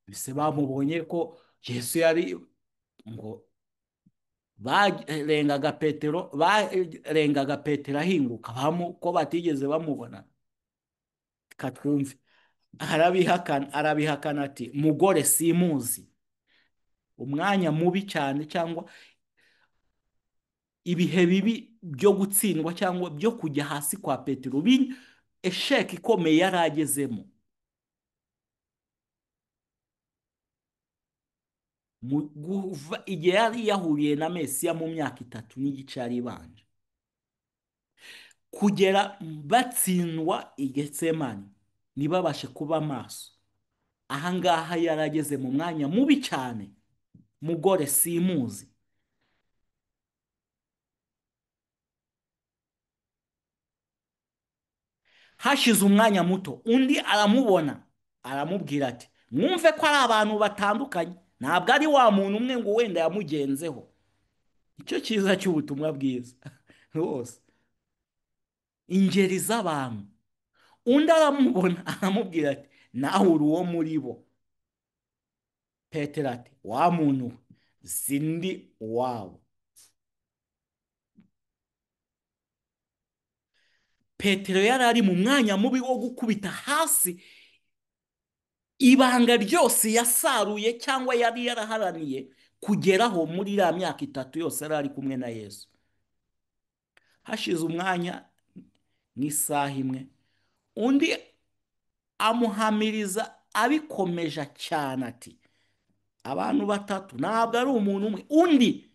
[SPEAKER 1] Bise bamubonye ko Yesu yari ngo barengaga Petero ahinguka ko batigeze bamubona. Katwumve. Arabihakana ati, mugore simuzi. Umwanya mubi cyane cyangwa ibihe bibi byo gutsindwa cyangwa byo kujya hasi kwa Petero, esheke ikomeye yari agezemo. Igihe yari yahuriye na Mesiya mu myaka 3 n'igice yari ibanje, kugera batsindwa i Getsemani ntibabashe kuba maso. Ahangaha yari ageze mu mwanya mubi cyane. Mugore simuzi. Hashize umwanya muto undi aramubona, aramubwira ati, mwumve ko ari abantu batandukanye, ntabwo ari wa muntu umwe ngo wenda yamugenzeho. Icyo cyiza cy'ubutumwa bwiza rwose, ingeri z'abantu. Undi aramubona aramubwira ati, nawe uri uwo muri bo. Petero ati, wa muntu sindi uwabo. Petero yari ari mu mwanya mubi wo gukubita hasi ibanga ryose yasaruye cyangwa yari yaraharaniye kugeraho muri iriya myaka 3 yose yari ari kumwe na Yesu. Hashize umwanya n'isaha imwe, undi amuhamiriza abikomeje cyane ati, abantu batatu ntabwo ari umuntu umwe. Undi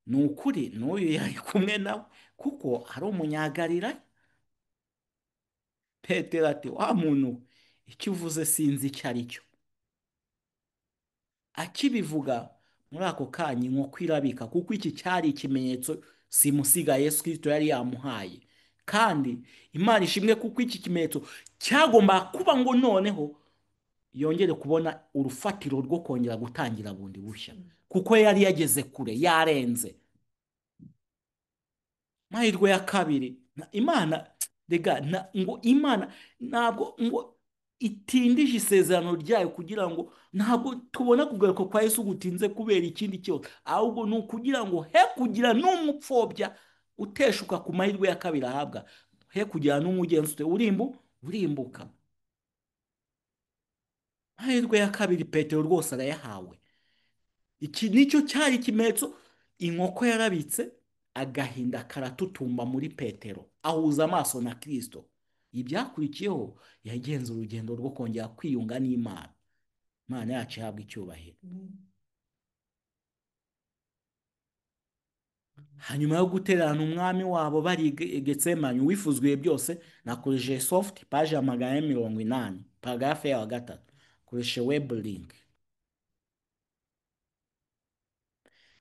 [SPEAKER 1] ni ukuri n'uyu yari kumwe nawe kuko ari umunyagalilaya. Petero ati, wa muntu icyo uvuze sinzi icyo ari cyo. Akibivuga muri ako kanya inkoko irabika, kuko iki cyari ikimenyetso simusiga Yesu Kristo yari yamuhaye, kandi imana ishimwe kuko iki kimenyetso cyagombaga kuba ngo noneho yongere kubona urufatiro rwo kongera gutangira bundi bushya kuko yari yageze kure yarenze. Mahirwe ya kabiri imana rega ngo imana ntabwo ngo itindije isezerano ryayo kugira ngo ntabwo tubona kugaruka kwa Yesu gutinze kubera ikindi cyose, ahubwo ni ukugira ngo he kugira n'umupfobya uteshuka ku mahirwe ya kabiri ahabwa, he kugira n'umugenzi urimbuka. Mahirwe ya kabiri Petero rwose arayahawe. Iki nicyo cyari ikimenyetso. Inkoko yarabitse, agahinda karatutumba muri Petero, ahuza amaso na Kristo. Ibyakurikiyeho yagenze urugendo rwo kongera kwiyunga n'Imana. Imana yacu ihabwa icyubahiro. Hanyuma yo gutererana umwami wabo bari i Getsemani, wifuzwiye byose, nakoresheje soft page ya 180 paragrafe ya 3, koresheje web link.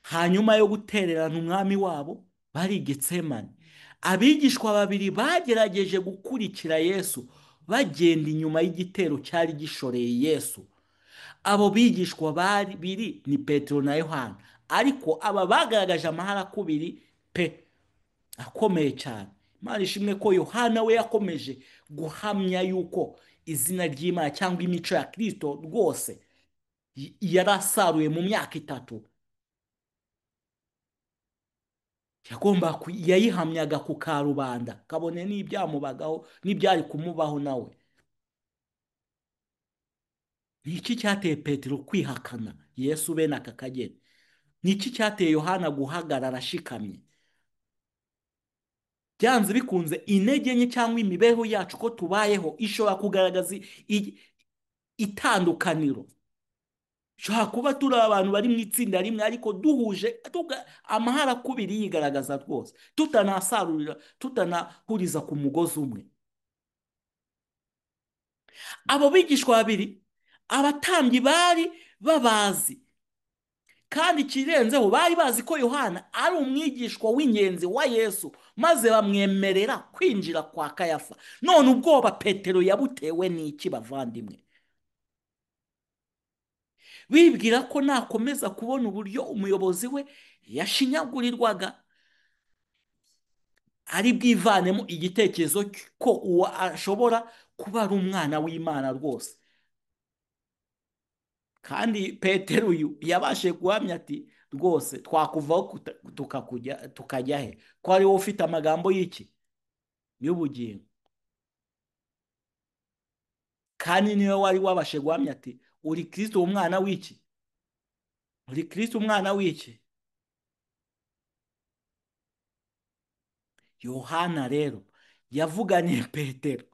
[SPEAKER 1] Hanyuma yo gutererana umwami wabo bari i Getsemani, abigishwa babiri bagerageje gukurikira Yesu bagenda inyuma y'igitero cyari gishoreye Yesu. Abo bigishwa biri ni Petero na Yohana, ariko aba bagaragaje amahara kubiri pe akomeye cyane. Imana ishimwe ko Yohana we yakomeje guhamya yuko izina ry'Imana cyangwa imico ya Kristo rwose yarasaruye mu myaka 3. Yayihamyaga ku karubanda, kabone n'ibyamubagaho n'ibyari kumubaho nawe. Ni iki cyateye Petero kwihakana Yesu bene aka kageni? Ni iki cyateye Yohana guhagarara ashikamye? Byanze bikunze intege nke cyangwa imibereho yacu ko tubayeho ishobora kugaragaza itandukaniro. Shobora kuba turi abantu bari mu itsinda rimwe ariko duhuje amahara kubiri yigaragaza rwose, tutanasarurira, tutanahuriza ku mugozi umwe. Abo bigishwa babiri abatambyi bari babazi, kandi ikirenzeho bari bazi ko Yohana ari umwigishwa w'ingenzi wa Yesu, maze bamwemerera kwinjira kwa Kayafa. None ubwoba Petero yabutewe n'iki bavandimwe? Bibwira ko nakomeza kubona uburyo umuyobozi we yashinyagurirwaga, ari bwivanemo igitekerezo ko uwo ashobora kuba ari umwana w'Imana rwose. Kandi Petero uyu yabashe guhamya ati rwose twakuvaho tukajya he, ko ari wowe ufite amagambo y'iki y'ubugingo. Kandi niwe wari wabashe guhamya ati uri Kristo umwana w'iki, uri Kristo umwana w'iki. Yohana rero yavuganiye Petero.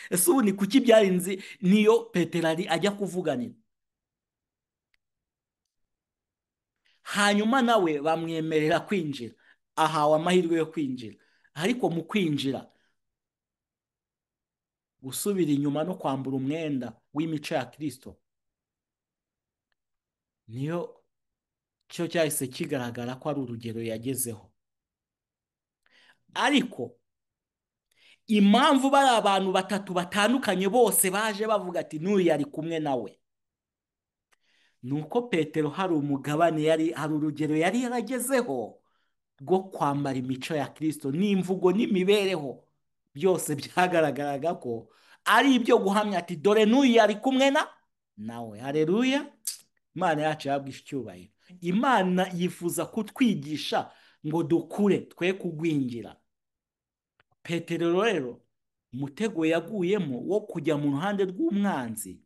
[SPEAKER 1] Ese ubu ni kuki byarinze niyo Petero ajya kuvuganira? Hanyuma nawe bamwemerera kwinjira, ahawe amahirwe yo kwinjira. Ariko mu kwinjira, gusubira inyuma no kwambura umwenda w'imico ya Kristo, niyo cyo cyahise kigaragara ko ari urugero yagezeho. Ariko impamvu bari abantu batatu batandukanye bose baje bavuga ati n'uyu yari kumwe nawe, nuko Petero hari umugabane hari urugero yari yaragezeho rwo kwambara imico ya Kristo, n'imvugo n'imibereho byose byagaragaraga ko ari ibyo guhamya ati dore n'uyu yari kumwe nawe. Haleluya! Imana yacu yabwa icyubahiro. Imana yifuza kutwigisha ngo dukure, twe kugwingira. Petero rero umutego yaguyemo wo kujya mu ruhande rw'umwanzi,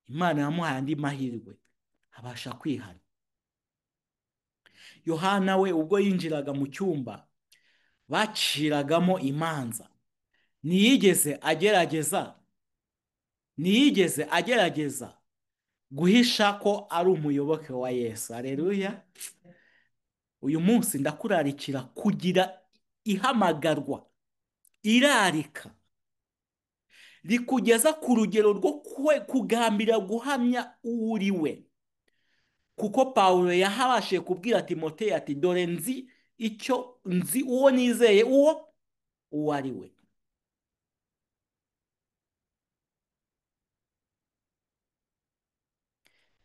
[SPEAKER 1] Imana yamuhaye andi mahirwe, abasha kwihana. Yohana we ubwo yinjiraga mu cyumba baciragamo imanza, ntiyigeze agerageza guhisha ko ari umuyoboke wa Yesu. Haleluya! Uyu munsi ndakurarikira kugira ihamagarwa, irarika rikugeza ku rugero rwo kugambira guhamya uri we. Kuko Pawulo yahabashije kubwira Timoteyo ati dore nzi icyo nzi uwo nizeye, uwo uwo ari we.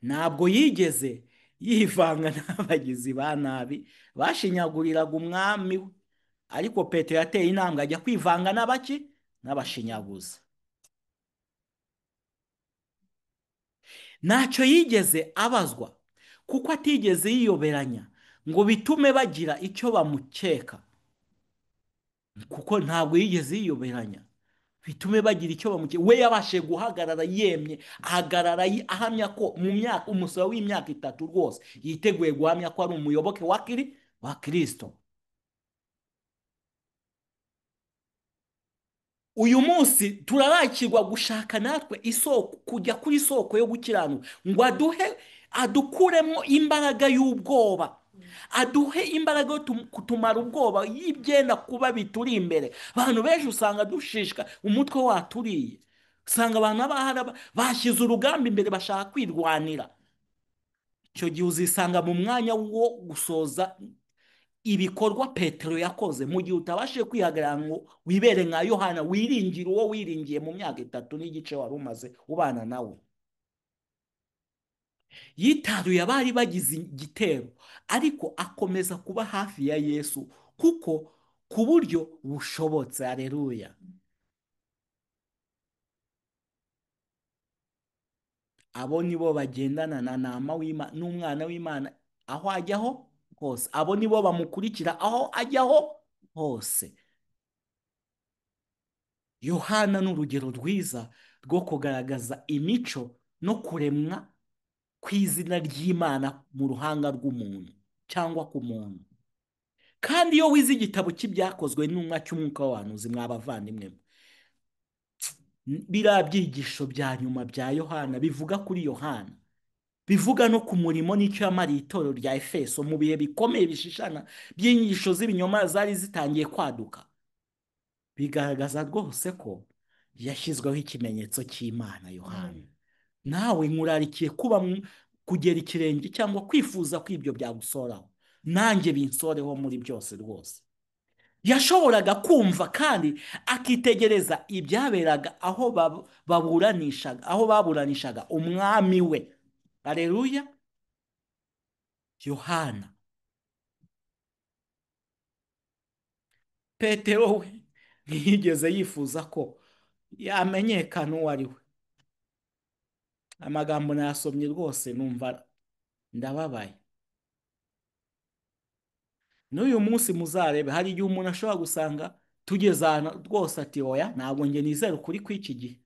[SPEAKER 1] Ntabwo yigeze yivanga n'abagizi ba nabi bashinyaguriraga umwami we, ariko Petero yateye intambwe ajya kwivanga n'abaki, n'abashinyaguzi. Ntacyo yigeze abazwa kuko atigeze yiyoberanya ngo bitume bagira icyo bamukeka, kuko ntabwo yigeze yiyoberanya bitume bagira icyo bamukeka. We yabashije guhagarara yemye, ahagarara ahamya ko mu myaka umusoro w'imyaka 3 rwose yiteguye guhamya ko ari umuyoboke wa Kristo. Uyu munsi turarakirwa gushaka natwe isoko, kujya kuri isoko yo gukiranuka ngo adukuremo imbaraga y'ubwoba, aduhe imbaraga yo kutumara ubwoba y'ibyenda kuba bituri imbere. Abantu benshi usanga dushishika, umutwe waturiye, usanga abantu bashyize urugamba imbere bashaka kwirwanira. Icyo gihe uzisanga mu mwanya wo gusoza ibikorwa Petero yakoze, mu gihe utabashije kwihagarara ngo wibere nka Yohana, wiringire uwo wiringiye mu myaka 3 n'igice wari umaze ubana nawe. Yitaruye abari bagize igitero, ariko akomeza kuba hafi ya Yesu kuko ku buryo bushobotse. Haleluya. Abo nibo bagendana na nama w'Imana n'umwana w'Imana aho ajyaho hose. Abo nibo bamukurikira aho ajyaho hose. Yohana ni urugero rwiza rwo kugaragaza imico no kuremwa kw'izina ry'Imana mu ruhanga rw'umuntu cyangwa ku muntu. Kandi iyo wize igitabo cy'ibyakozwe n'intumwa cy'umwuka w'abahanuzi, mw'abavandimwe, biriya byigisho bya nyuma bya Yohana bivuga kuri Yohana, bivuga no ku murimo n'icyo yamariye itorero rya Efeso mu bihe bikomeye bishishana by'inyigisho z'ibinyoma zari zitangiye kwaduka, bigaragaza rwose ko yashyizweho ikimenyetso cy'Imana. Yohana, nawe nkurarikiye kugera ikirenge cyangwa kwifuza ko ibyo byagusoraho, nanjye binsoreho muri byose rwose. Yashoboraga kumva kandi akitegereza ibyaberaga aho baburanishaga umwami we. Haleluya. Yohana, Petero we ntiyigeze yifuza ko yamenyekana uwo ari we. Amagambo nayasomye rwose numva ndababaye. N'uyu munsi muzarebe, hari igihe umuntu ashobora gusanga tugeze ahantu rwose ati oya, ntabwo njye nizera ukuri kw'iki gihe.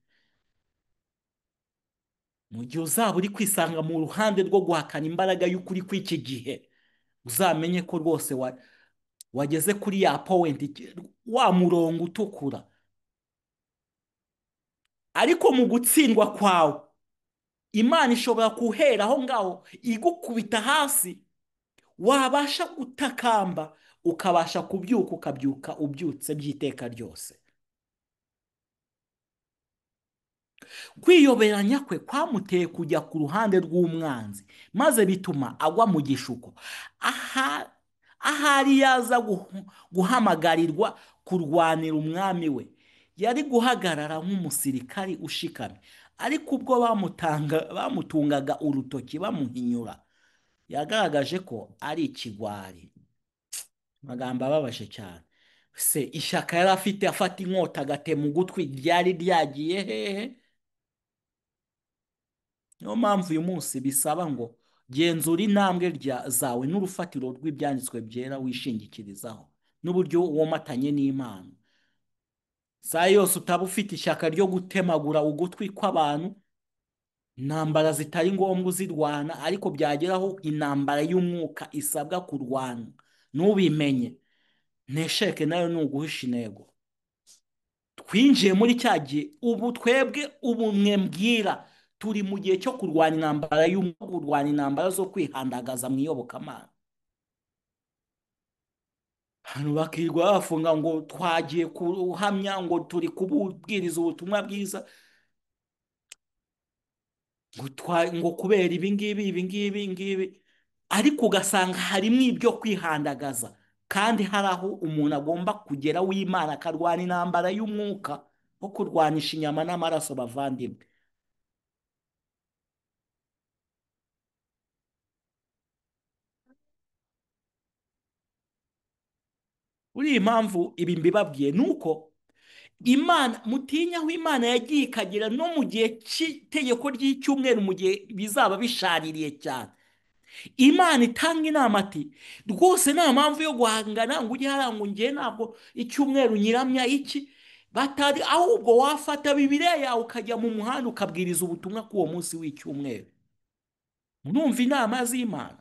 [SPEAKER 1] Mu gihe uzaba uri kwisanga mu ruhande rwo guhakana imbaraga y'ukuri kw'iki gihe, uzamenye ko rwose wageze kuri ya point, wa murongo utukura. Ariko mu gutsindwa kwawe, Imana ishobora kuhera aho ngaho igukubita hasi, wabasha gutakamba ukabasha kubyuka, ukabyuka ubyutse by'iteka ryose. Kwiyoberanya kwe kwamuteye kujya ku ruhande rw'umwanzi, maze bituma agwa mu gishuko. Ahari yaza guhamagarirwa kurwanira umwami we, yari guhagarara nk'umusirikari ushikamye, ariko ubwo bamutungaga urutoki bamuhinyura, yagaragaje ko ari ikigwari. Amagambo ababaje cyane. Se ishyaka yari afite, afata inkota agatema ugutwi, ryari ryagiye hehe? Niyo mpamvu uyu munsi bisaba ngo genzura intambwe zawe n'urufatiro rw'ibyanditswe byera wishingikirizaho, n'uburyo womatanye n'Imana. Saa yose utaba ufite ishyaka ryo gutemagura ugutwi kw'abantu, intambara zitari ngombwa uzirwana, ariko byageraho intambara y'umwuka isabwa kurwana n'ubimenye, ntesheke nayo ni uguhisha intego. Twinjiye muri cya gihe, ubu twebwe ubumwe mbwira turi mu gihe cyo kurwanya intambara kurwanya intambara zo kwihandagaza mu iyobokamana. Hano bakirwa bafunga ngo twagiye kuhamya, ngo turi kububwiriza ubutumwa bwiza, ngo kubera ibi ngibi, ariko ugasanga harimo ibyo kwihandagaza kandi hari aho umuntu agomba kugera w'Imana akarwana intambara y'umwuka wo kurwanisha inyama n'amaraso, bavandimwe. Uri impamvu ibi mbibabwiye ni uko Imana, mutinya aho Imana yagiye ikagera no mu gihe cy'itegeko ry'icyumweru, mu gihe bizaba bishaririye cyane, Imana itanga inama ati rwose nta mpamvu yo guhangana ngo ujye hariya ngo ngewe ntabwo icyumweru nyiramya iki batari, ahubwo wafata Bibiliya yawe ukajya mu muhanda ukabwiriza ubutumwa k'uwo munsi w'icyumweru. Murumva inama z'Imana?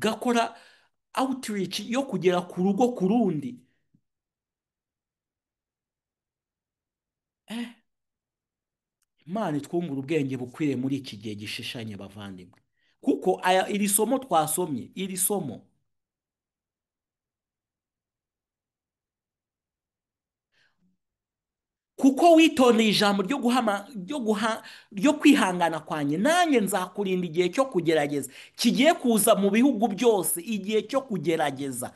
[SPEAKER 1] Gakora outreach yo kugera ku rugo ku rundi. Eh, Imana itwungura ubwenge bukwiriye muri iki gihe gishishanye, bavandimwe, kuko iri somo twasomye, iri somo, kuko witondeye ijambo ryo kwihangana kwanjye, nanjye nzakurinda igihe cyo kugerageza kigiye kuza mu bihugu byose, igihe cyo kugerageza,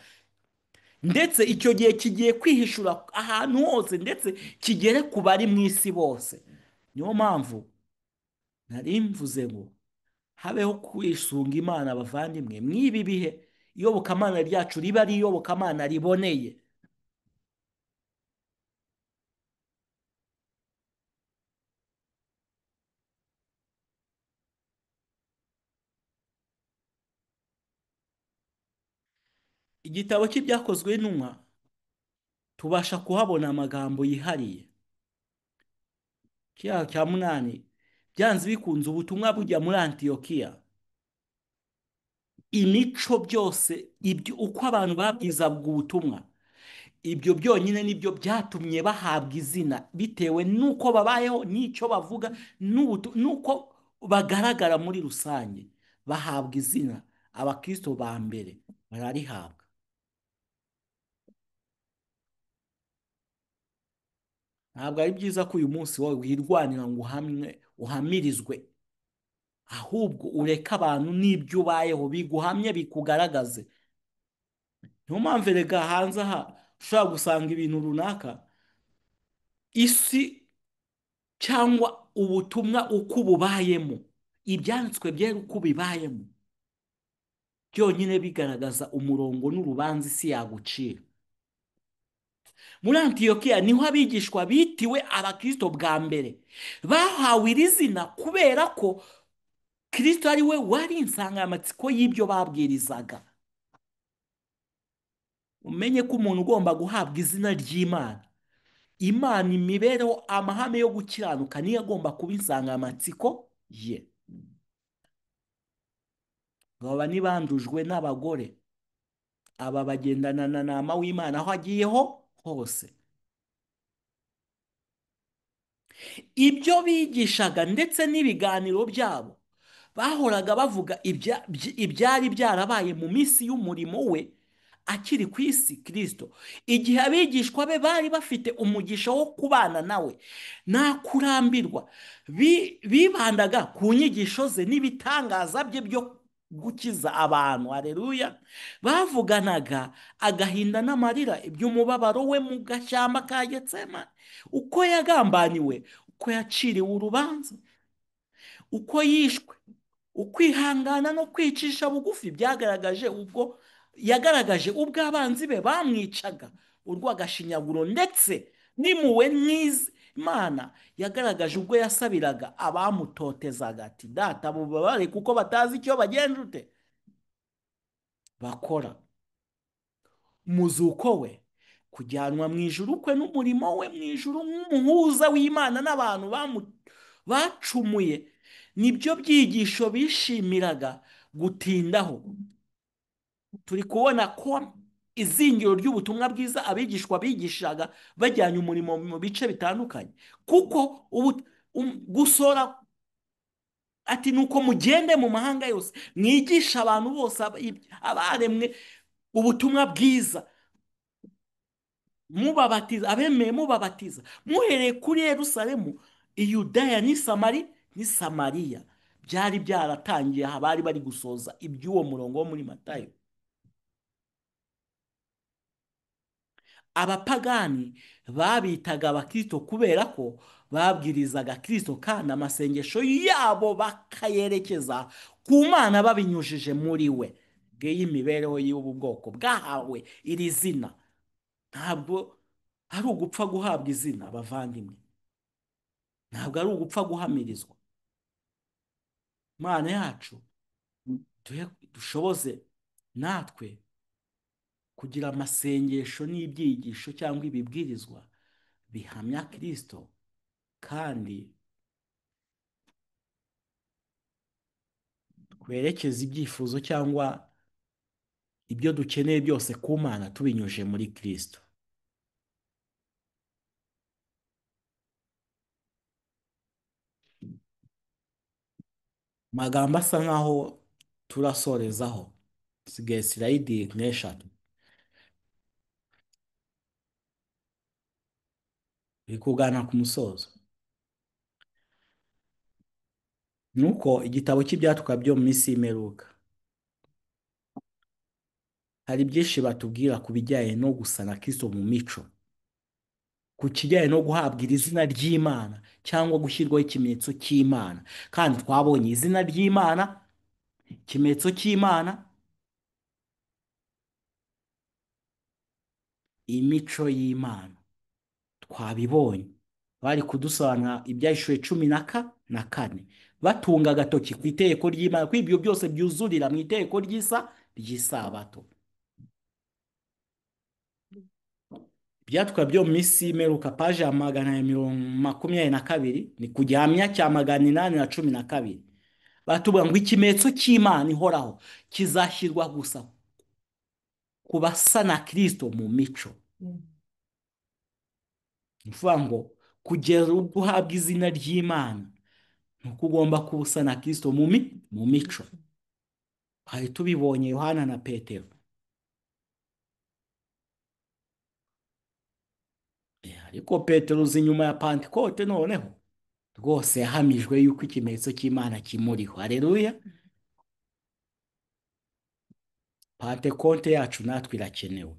[SPEAKER 1] ndetse icyo gihe kigiye kwihishura ahantu hose, ndetse kigere ku bari mu isi bose. Niyo mpamvu nari mvuze ngo habeho kwisunga Imana, abavandimwe, mw'ibi bihe iyobokamana ryacu riba ari iyobokamana riboneye. Igitabo cy'ibyakozwe n'intumwa tubasha kuhabona amagambo yihariye. Kiriya cya munani, byanze bikunze ubutumwa bujya muri Antiyokiya, imico byose, ibyo uko abantu babwizaga ubutumwa, ibyo byonyine nibyo byatumye bahabwa izina, bitewe n'uko babayeho, n'icyo bavuga, n'uko bagaragara muri rusange, bahabwa izina. Abakristo ba mbere bararihabwa. Ntabwo ari byiza ko uyu munsi wowe wirwanira ngo uhamirizwe, ahubwo ureke abantu n'ibyo ubayeho biguhamye bikugaragaze. Niyo mpamvu erega hanze aha ushobora gusanga ibintu runaka, isi cyangwa ubutumwa uko ububayemo, ibyanditswe byera uko ubibayemo, byonyine bigaragaza umurongo n'urubanza isi yagucira. Muri Antiyokiya niho abigishwa bitiwe abakristo bwa mbere, bahawe iri zina kubera ko Kristo ari we wari insanganyamatsiko y'ibyo babwirizaga. Umenye ko umuntu ugomba guhabwa izina ry'Imana, Imana, imibereho, amahame yo gukiranuka niyo agomba kuba insanganyamatsiko ye. Aba ntibandujwe n'abagore, aba bagendana na nama w'Imana aho agiyeho hose. Ibyo bigishaga ndetse n'ibiganiro byabo bahoraga bavuga ibyari byarabaye mu minsi y'umurimo we akiri ku isi, Kristo, igihe abigishwa be bari bafite umugisha wo kubana nawe nta kurambirwa. Bibandaga ku nyigisho ze n'ibitangaza bye byo gukiza abantu. Haleluya! Bavuganaga agahinda n'amarira iby'umubabaro we mu gashyamba ka Getsemani, uko yagambaniwe, uko yaciriwe urubanza, uko yishwe, ukwihangana no kwicisha bugufi yagaragaje ubwo abanzi be bamwicaga urw'agashinyaguro, ndetse n'impuhwe Imana yagaragaje ubwo yasabiraga abamutotezaga ati data bubabare kuko batazi icyo bagenje ute bakora. Umuzuko we, kujyanwa mu ijuru kwe n'umurimo we mu ijuru nk'umuhuza w'Imana n'abantu bacumuye, nibyo byigisho bishimiraga gutindaho. Turi kubona ko izingiro ry'ubutumwa bwiza abigishwa bigishaga bajyanye umurimo mu bice bitandukanye, kuko gusora ati nuko mugende mu mahanga yose mwigisha abantu bose abaremwe ubutumwa bwiza, mubabatiza, abemeye mubabatiza, muhereye kuri Yerusalemu, Iyudaya n'i Samariya, byari byaratangiye aha bari bari gusoza iby'uwo murongo wo muri Matayo. Abapagani babitaga abakristo kubera ko babwirizaga Kristo kandi amasengesho yabo bakayerekeza ku Mana babinyujije muri we. Ngiyi imibereho y'ubu bwoko bwahawe iri zina. Ntabwo ari ugupfa guhabwa izina bavandimwe, ntabwo ari ugupfa guhamirizwa. Mana yacu dushoboze natwe kugira amasengesho n'ibyigisho cyangwa ibibwirizwa bihamya Kristo, kandi twerekeze ibyifuzo cyangwa ibyo dukeneye byose ku Mana tubinyuje muri Kristo. Magambo asa nkaho turasorezaho, sigaye sirayidi nk'eshatu, biri kugana ku musozo. Nuko igitabo cy'ibyatukwa byo mu minsi y'imperuka, hari byinshi batubwira ku bijyanye no gusa na Kristo mu mico, ku kijyanye no guhabwa iri zina ry'Imana cyangwa gushyirwaho ikimenyetso cy'Imana. Kandi twabonye izina ry'Imana, ikimenyetso cy'Imana, imico y'Imana, twabibonye. Bari kudusobanura ibyahishuwe 14 batunga agatoki ku itegeko ry'Imana, ko ibyo byose byuzurira mu itegeko ry'isabato. Ibyatwa byo mu minsi y'imperuka, paji ya 122, ni ku gihamya cya 812. Batubwira ngo ikimenyetso cy'Imana ihoraho kizashyirwa gusa ku basa na Kristo mu mico. Ni ukuvuga ngo kugera ubwo uhabwa izina ry'Imana, ni uko ugomba kuba usa na Kristo mu mico. Hari tubibonye Yohana na Petero. Ariko Petero uzi nyuma ya Pantekote noneho rwose yahamijwe yuko ikimenyetso cy'Imana kimuriho. Haleluya! Pantekote yacu natwe irakenewe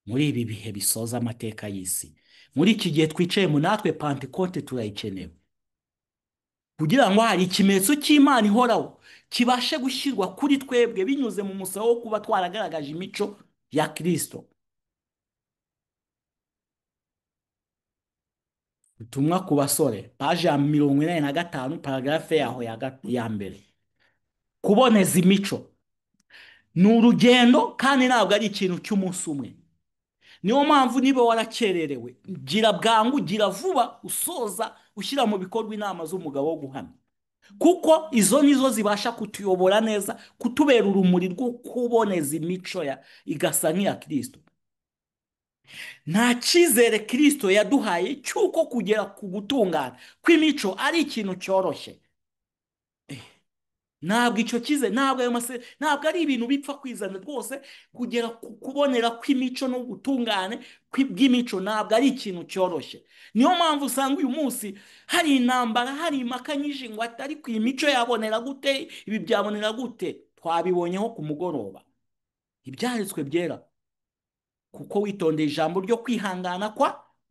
[SPEAKER 1] muri ibi bihe bisoza amateka y'isi. Muri iki gihe twicayemo natwe Pantekote turayikenewe, kugira ngo hari ikimenyetso cy'Imana ihoraho kibashe gushyirwa kuri twebwe binyuze mu musaraba wo kuba twaragaragaje imico ya Kristo. Ubutumwa ku basore, paji ya 85, paragarafe yaho ya mbere. Kuboneza imico ni urugendo kandi ntabwo ari ikintu cy'umunsi umwe. Niyo mpamvu niba warakererewe, gira bwangu, gira vuba, usoza ushyira mu bikorwa inama z'umugabo wo guhamya, kuko izo nizo zibasha kutuyobora neza, kutubera urumuri rwo kuboneza imico igasa nk'iya Kristo. Nta cyizere Kristo yaduhaye cy'uko kugera ku gutungana kw'imico ari ikintu cyoroshye. Ntabwo icyo kize, ntabwo ari ibintu bipfa kwizana rwose. Kugera ku kubonera kw'imico no gutungane bw'imico ntabwo ari ikintu cyoroshye. Niyo mpamvu usanga uyu munsi hari intambara, hari impaka nyinshi ngo atari ku imico yabonera gute, ibi byabonera gute. Twabibonyeho ku mugoroba ibyanditswe byera, kuko witondeye ijambo ryo kwihangana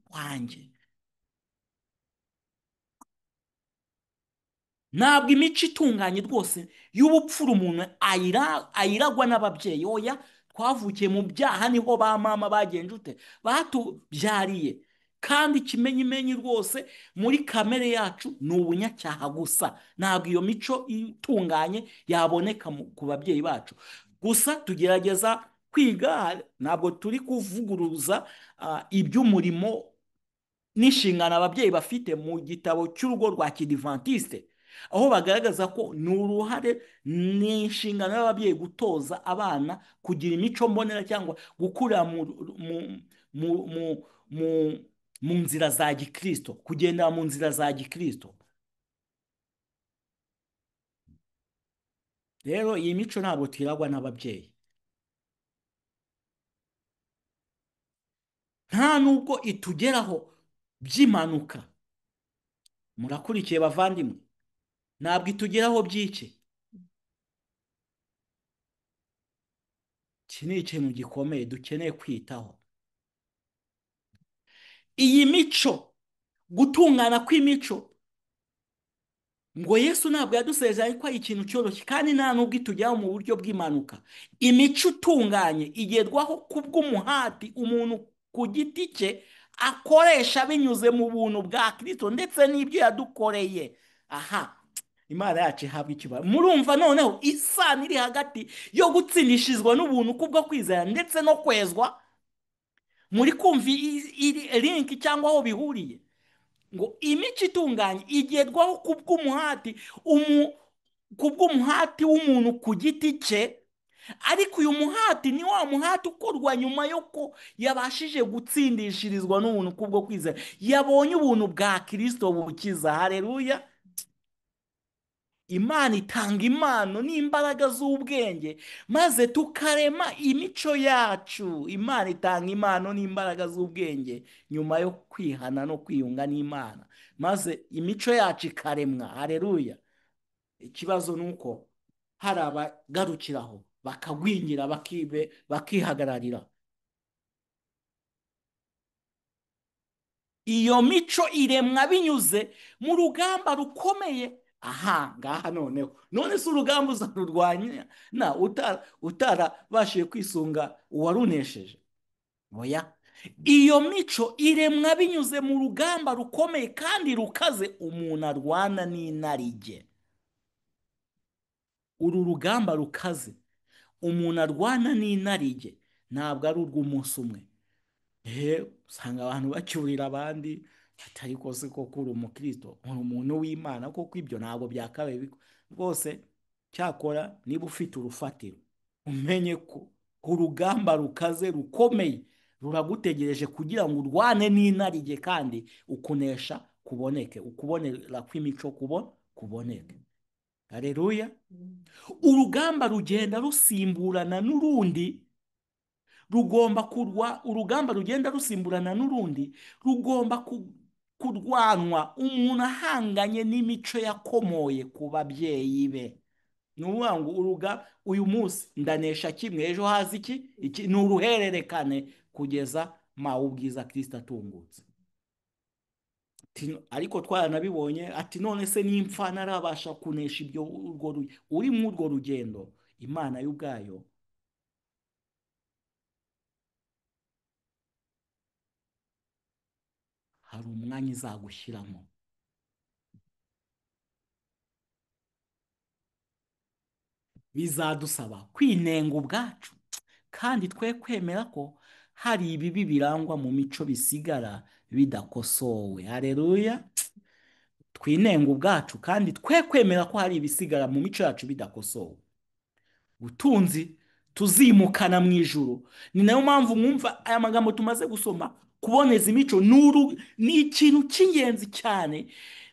[SPEAKER 1] kwanjye. Ntabwo imico itunganye rwose y'ubupfura umuntu ayiragwa n'ababyeyi. Oya, twavukiye mu byaha, niho ba mama bagenje ute batubyariye. Kandi ikimenyimenyi rwose muri kamere yacu ni ubunyacyaha gusa. Ntabwo iyo mico itunganye yaboneka ku babyeyi bacu. Gusa tugerageza kwiga, ntabwo turi kuvuguruza iby'umurimo n'inshingano ababyeyi bafite mu gitabo cy'urugo rwa Kidivantiste, aho bagaragaza ko ni uruhare n'inshingano y'ababyeyi gutoza abana kugira imico mbonera cyangwa gukurira mu nzira za Gikristo, kugendera mu nzira za Gikristo. Rero iyi mico ntabwo twiragwa n'ababyeyi, nta nubwo itugeraho by'impanuka. Murakurikiye bavandimwe? ntabwo itugeraho by'iki. Iki ni ikintu gikomeye dukeneye kwitaho. Iyi mico, gutungana kw'imico, ngo Yesu ntabwo yadusezeranye ko ari ikintu cyoroshye, kandi nta nubwo itugeraho mu buryo bw'impanuka. Imico itunganye igerwaho kubw'umuhati umuntu ku giti cye akoresha binyuze mu buntu bwa Kristo ndetse n'ibyo yadukoreye. Aha, Imana yacu ihabwa ikibazo. Murumva noneho isano iri hagati yo gutsindishirizwa n'ubuntu kubwo kwizera ndetse no kwezwa. Muri kumva linki cyangwa aho bihuriye? Ngo imico itunganye igerwaho kubw'umuhati w'umuntu ku giti cye, ariko uyu muhati ni wa muhati ukorwa nyuma y'uko yabashije gutsindishirizwa n'ubuntu kubwo kwizera, yabonye ubuntu bwa Kristo bukiza. Haleluya! Imana itanga impano n'imbaraga z'ubwenge maze tukarema imico yacu. Imana itanga impano n'imbaraga z'ubwenge nyuma yo kwihana no kwiyunga n'Imana, maze imico yacu ikaremwa. Haleluya! Ikibazo ni uko hari abagarukiraho bakagwingira bakihagararira. Iyo mico iremwa binyuze mu rugamba rukomeye. Aha ngaha none se urugamba uzarurwanya utarabashije kwisunga uwarunesheje? Oya, iyo mico iremwa binyuze mu rugamba rukomeye kandi rukaze umuntu arwana n'inarijye. Uru rugamba rukaze umuntu arwana n'inarijye ntabwo ari urw'umunsi umwe. Usanga abantu bacyurira abandi, atari kose ko uri umukristo, uri umuntu w'Imana, kuko ibyo ntabwo byakabaye rwose. Cyakora niba ufite urufatiro, umenye ko urugamba rukaze rukomeye ruragutegereje kugira ngo urwane n'inarijye kandi ukunesha kuboneke, ukubonera kw'imico kuboneke. Haleluya! Urugamba rugenda rusimburana n'urundi. Urugamba rugenda rusimburana n'urundi rugomba kurwanwa umuntu ahanganye n'imico yakomoye ku babyeyi be. Ni ukuvuga ngo uyu munsi ndanesha kimwe, ejo haza iki ni uruhererekane kugeza mawe ubwiza Kristo atungutse. Ariko twaranabibonye ati none se nimpfa narabasha kunesha ibyo uri muri urwo rugendo, Imana y'ubwayo hari umwanya izagushyiramo. Bizadusaba kwinenga ubwacu kandi twe kwemera ko hari ibibi birangwa mu mico bisigara bidakosowe. Haleluya! Twinenga ubwacu kandi twe kwemera ko hari ibisigara mu mico yacu bidakosowe. Ubutunzi tuzimukana mu ijuru. Ni nayo mpamvu mwumva aya magambo tumaze gusoma, kuboneza imico ni ikintu cy'ingenzi cyane,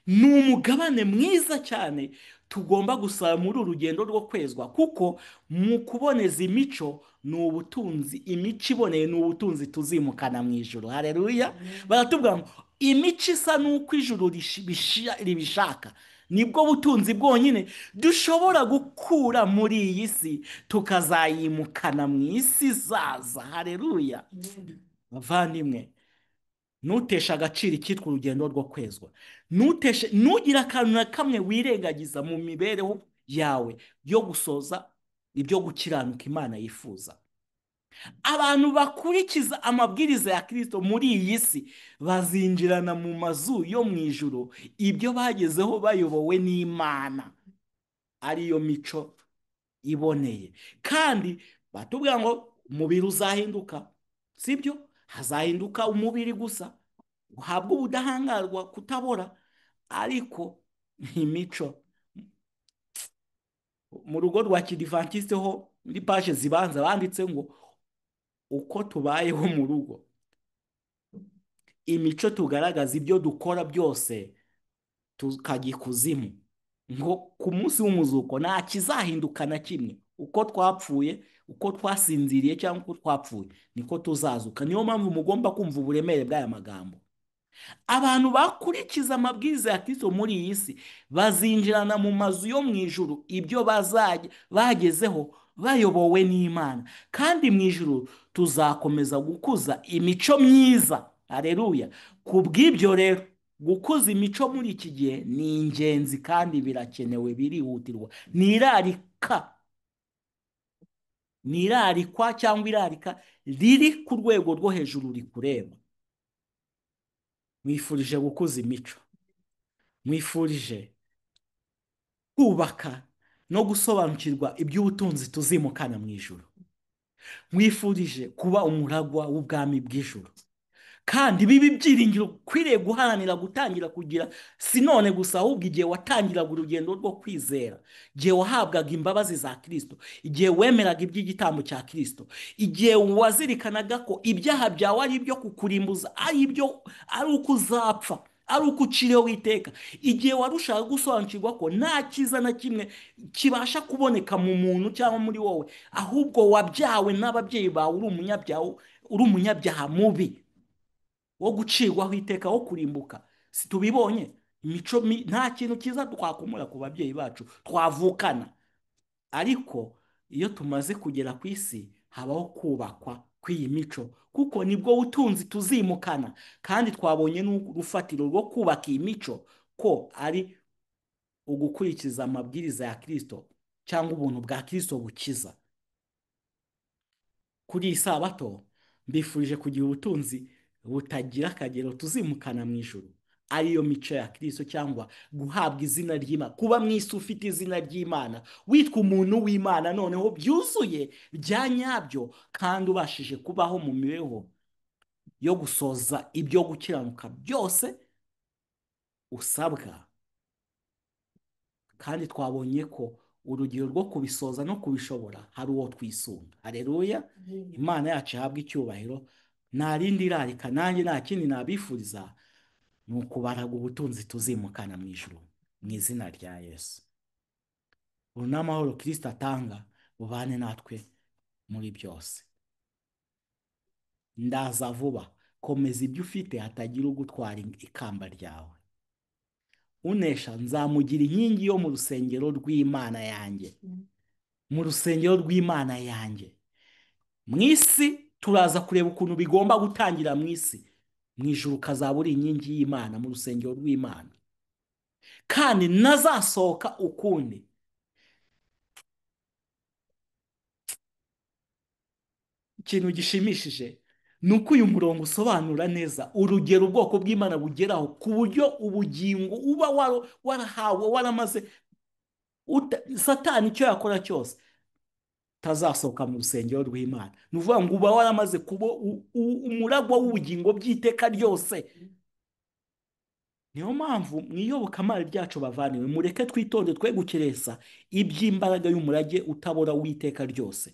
[SPEAKER 1] ni umugabane mwiza cyane tugomba gusaba muri uru rugendo rwo kwezwa, kuko mu kuboneza imico ni ubutunzi. Imico iboneye ni ubutunzi tuzimukana mu ijuru. Haleluya! Baratubwira ngo imico isa n'uko ijuru ribishaka, nibwo butunzi bwonyine dushobora gukura muri iyi si tukazayimukana mu isi izaza. Haleluya! Bavandimwe, ntuteshe agaciro icyitwa urugendo rwo kwezwa. Ntugire akantu na kamwe wirengagiza mu mibereho yawe yo gusoza ibyo gukiranuka Imana yifuza. Abantu bakurikiza amabwiriza ya Kristo muri iyi si bazinjirana mu mazu yo mu ijuru ibyo bagezeho bayobowe n'Imana, ariyo mico iboneye. Kandi batubwira ngo umubiri uzahinduka, sibyo? Hazahinduka umubiri gusa, uhabwa ubudahangarwa kutabora, ariko imico. Mu rugo rwa Kidivantiste ho muri paje zibanza banditse ngo uko tubayeho mu rugo, imico tugaragaza ibyo dukora byose tukajya ikuzimu, ngo ku munsi w'umuzuko nta kizahinduka na kimwe. Uko twapfuye, uko twasinziriye cyangwa uko twapfuye, niko tuzazuka. Niyo mpamvu mugomba kumva uburemere bw'aya magambo. abantu bakurikiza amabwiriza ya Kristo muri iyi si bazinjirana mu mazu yo mu ijuru ibyo bazajya bagezeho bayobowe n'Imana, kandi mu ijuru tuzakomeza gukuza imico myiza. Haleluya! Ku bw'ibyo rero gukuza imico muri iki gihe ni ingenzi kandi birakenewe, birihutirwa. Ni irarikwa cyangwa irarika riri ku rwego rwo hejuru rikureba. Mwifurije gukuza imico, mwifurije kubaka no gusobanukirwa iby'ubutunzi tuzimukana mu ijuru, mwifurije kuba umuragwa w'ubwami bw'ijuru, kandi bibi byiringiro ukwiriye guharanira gutangira kugira, si none gusa ahubwo igihe watangiraga urugendo rwo kwizera, igihe wahabwaga imbabazi za Kristo, igihe wemeraga iby'igitambo cya Kristo, igihe wazirikanaga ko ibyaha byawe ari ibyo kukurimbuza, ari uko uzapfa, ari uko uciriweho iteka, igihe warushaga gusobanukirwa ko nta cyiza na kimwe kibasha kuboneka mu muntu cyangwa muri wowe, ahubwo wabyawe n'ababyeyi bawe uri umunyabyaha mubi wo gucirwaho iteka, wo kurimbuka. Si tubibonye nta kintu cyiza twakomora ku babyeyi bacu twavukana, ariko iyo tumaze kugera ku isi habaho kubakwa kw'iyi mico, kuko nibwo butunzi tuzimukana. Kandi twabonye n'urufatiro rwo kubaka iyi mico ko ari ugukurikiza amabwiriza ya Kristo cyangwa ubuntu bwa Kristo bukiza. Kuri iyi sabato mbifurije kugira ubutunzi butagira akagero tuzimukana mu ijuru, ariyo mico ya Kristo, cyangwa guhabwa izina ry'Imana, kuba mu isi ufite izina ry'Imana, witwa umuntu w'Imana noneho byuzuye bya nyabyo, kandi ubashije kubaho mu mibereho yo gusoza ibyo gukiranuka byose usabwa. Kandi twabonye ko urugero rwo kubisoza no kubishobora hari uwo twisunga. Haleluya! Imana yacu ihabwa icyubahiro. Nta rindi irarika, nanjye nta kindi nabifuriza, ni ukubaraga ubutunzi tuzimukana mu ijuru mu izina rya Yesu. Uru ni amahoro Kristo atanga, bubane natwe muri byose. Ndaza vuba. Komeza ibyo ufite, hatagira ugutwara ikamba ryawe. Unesha nzamugira inkingi yo mu rusengero rw'Imana yanjye, mu rusengero rw'Imana yanjye. Mu isi turaza kureba ukuntu bigomba gutangira mu isi, mu ijuru ukazaba uri inkingi y'Imana mu rusengero rw'Imana, kandi nazasohoka ukundi. Ikintu gishimishije ni uko uyu murongo usobanura neza urugero ubwoko bw'Imana bugeraho, ku buryo ubugingo uba warahawe, waramaze, Satani icyo yakora cyose tazasohoka mu rusengero rw'Imana. Ni ukuvuga ngo uba waramaze kuba umuragwa w'ubugingo by'iteka ryose. Niyo mpamvu mu iyobokamana ryacu bavaniwe, mureke twitonde twe gukeresa iby'imbaraga y'umurage utabora w'iteka ryose.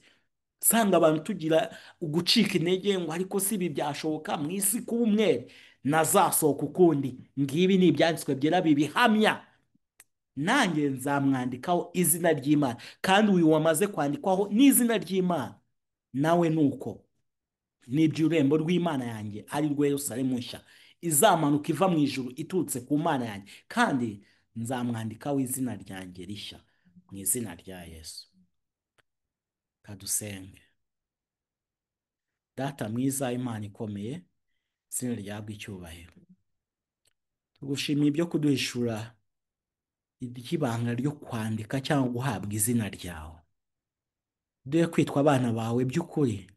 [SPEAKER 1] Sanga abantu tugira ugucika intege ngo ariko si ibi byashoboka mu isi kuba umwere, nazasohoka ukundi. Ngibi ni ibyanditswe byera bibihamya. Nanjye nzamwandikaho izina ry'Imana, kandi uyu wamaze kwandikwaho n'izina ry'Imana nawe nuko. N'iby'urembo rw'Imana yanjye ari rwo Yerusalemu nshya izamanuka iva mu ijuru iturutse ku Mana yanjye, kandi nzamwandikaho izina ryanjye rishya mu izina rya Yesu. Kadusenge. Data mwiza, Imana ikomeye, izina ryawe icyubahiro, tugushimiye ibyo kuduhishura iry'ibanga ryo kwandika cyangwa guhabwa izina ryawe. Duhe kwitwa abana bawe by'ukuri,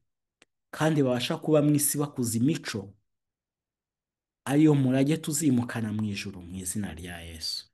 [SPEAKER 1] kandi babasha kuba mu isi bakuza imico ariyo murage tuzimukana mu ijuru mu izina rya Yesu.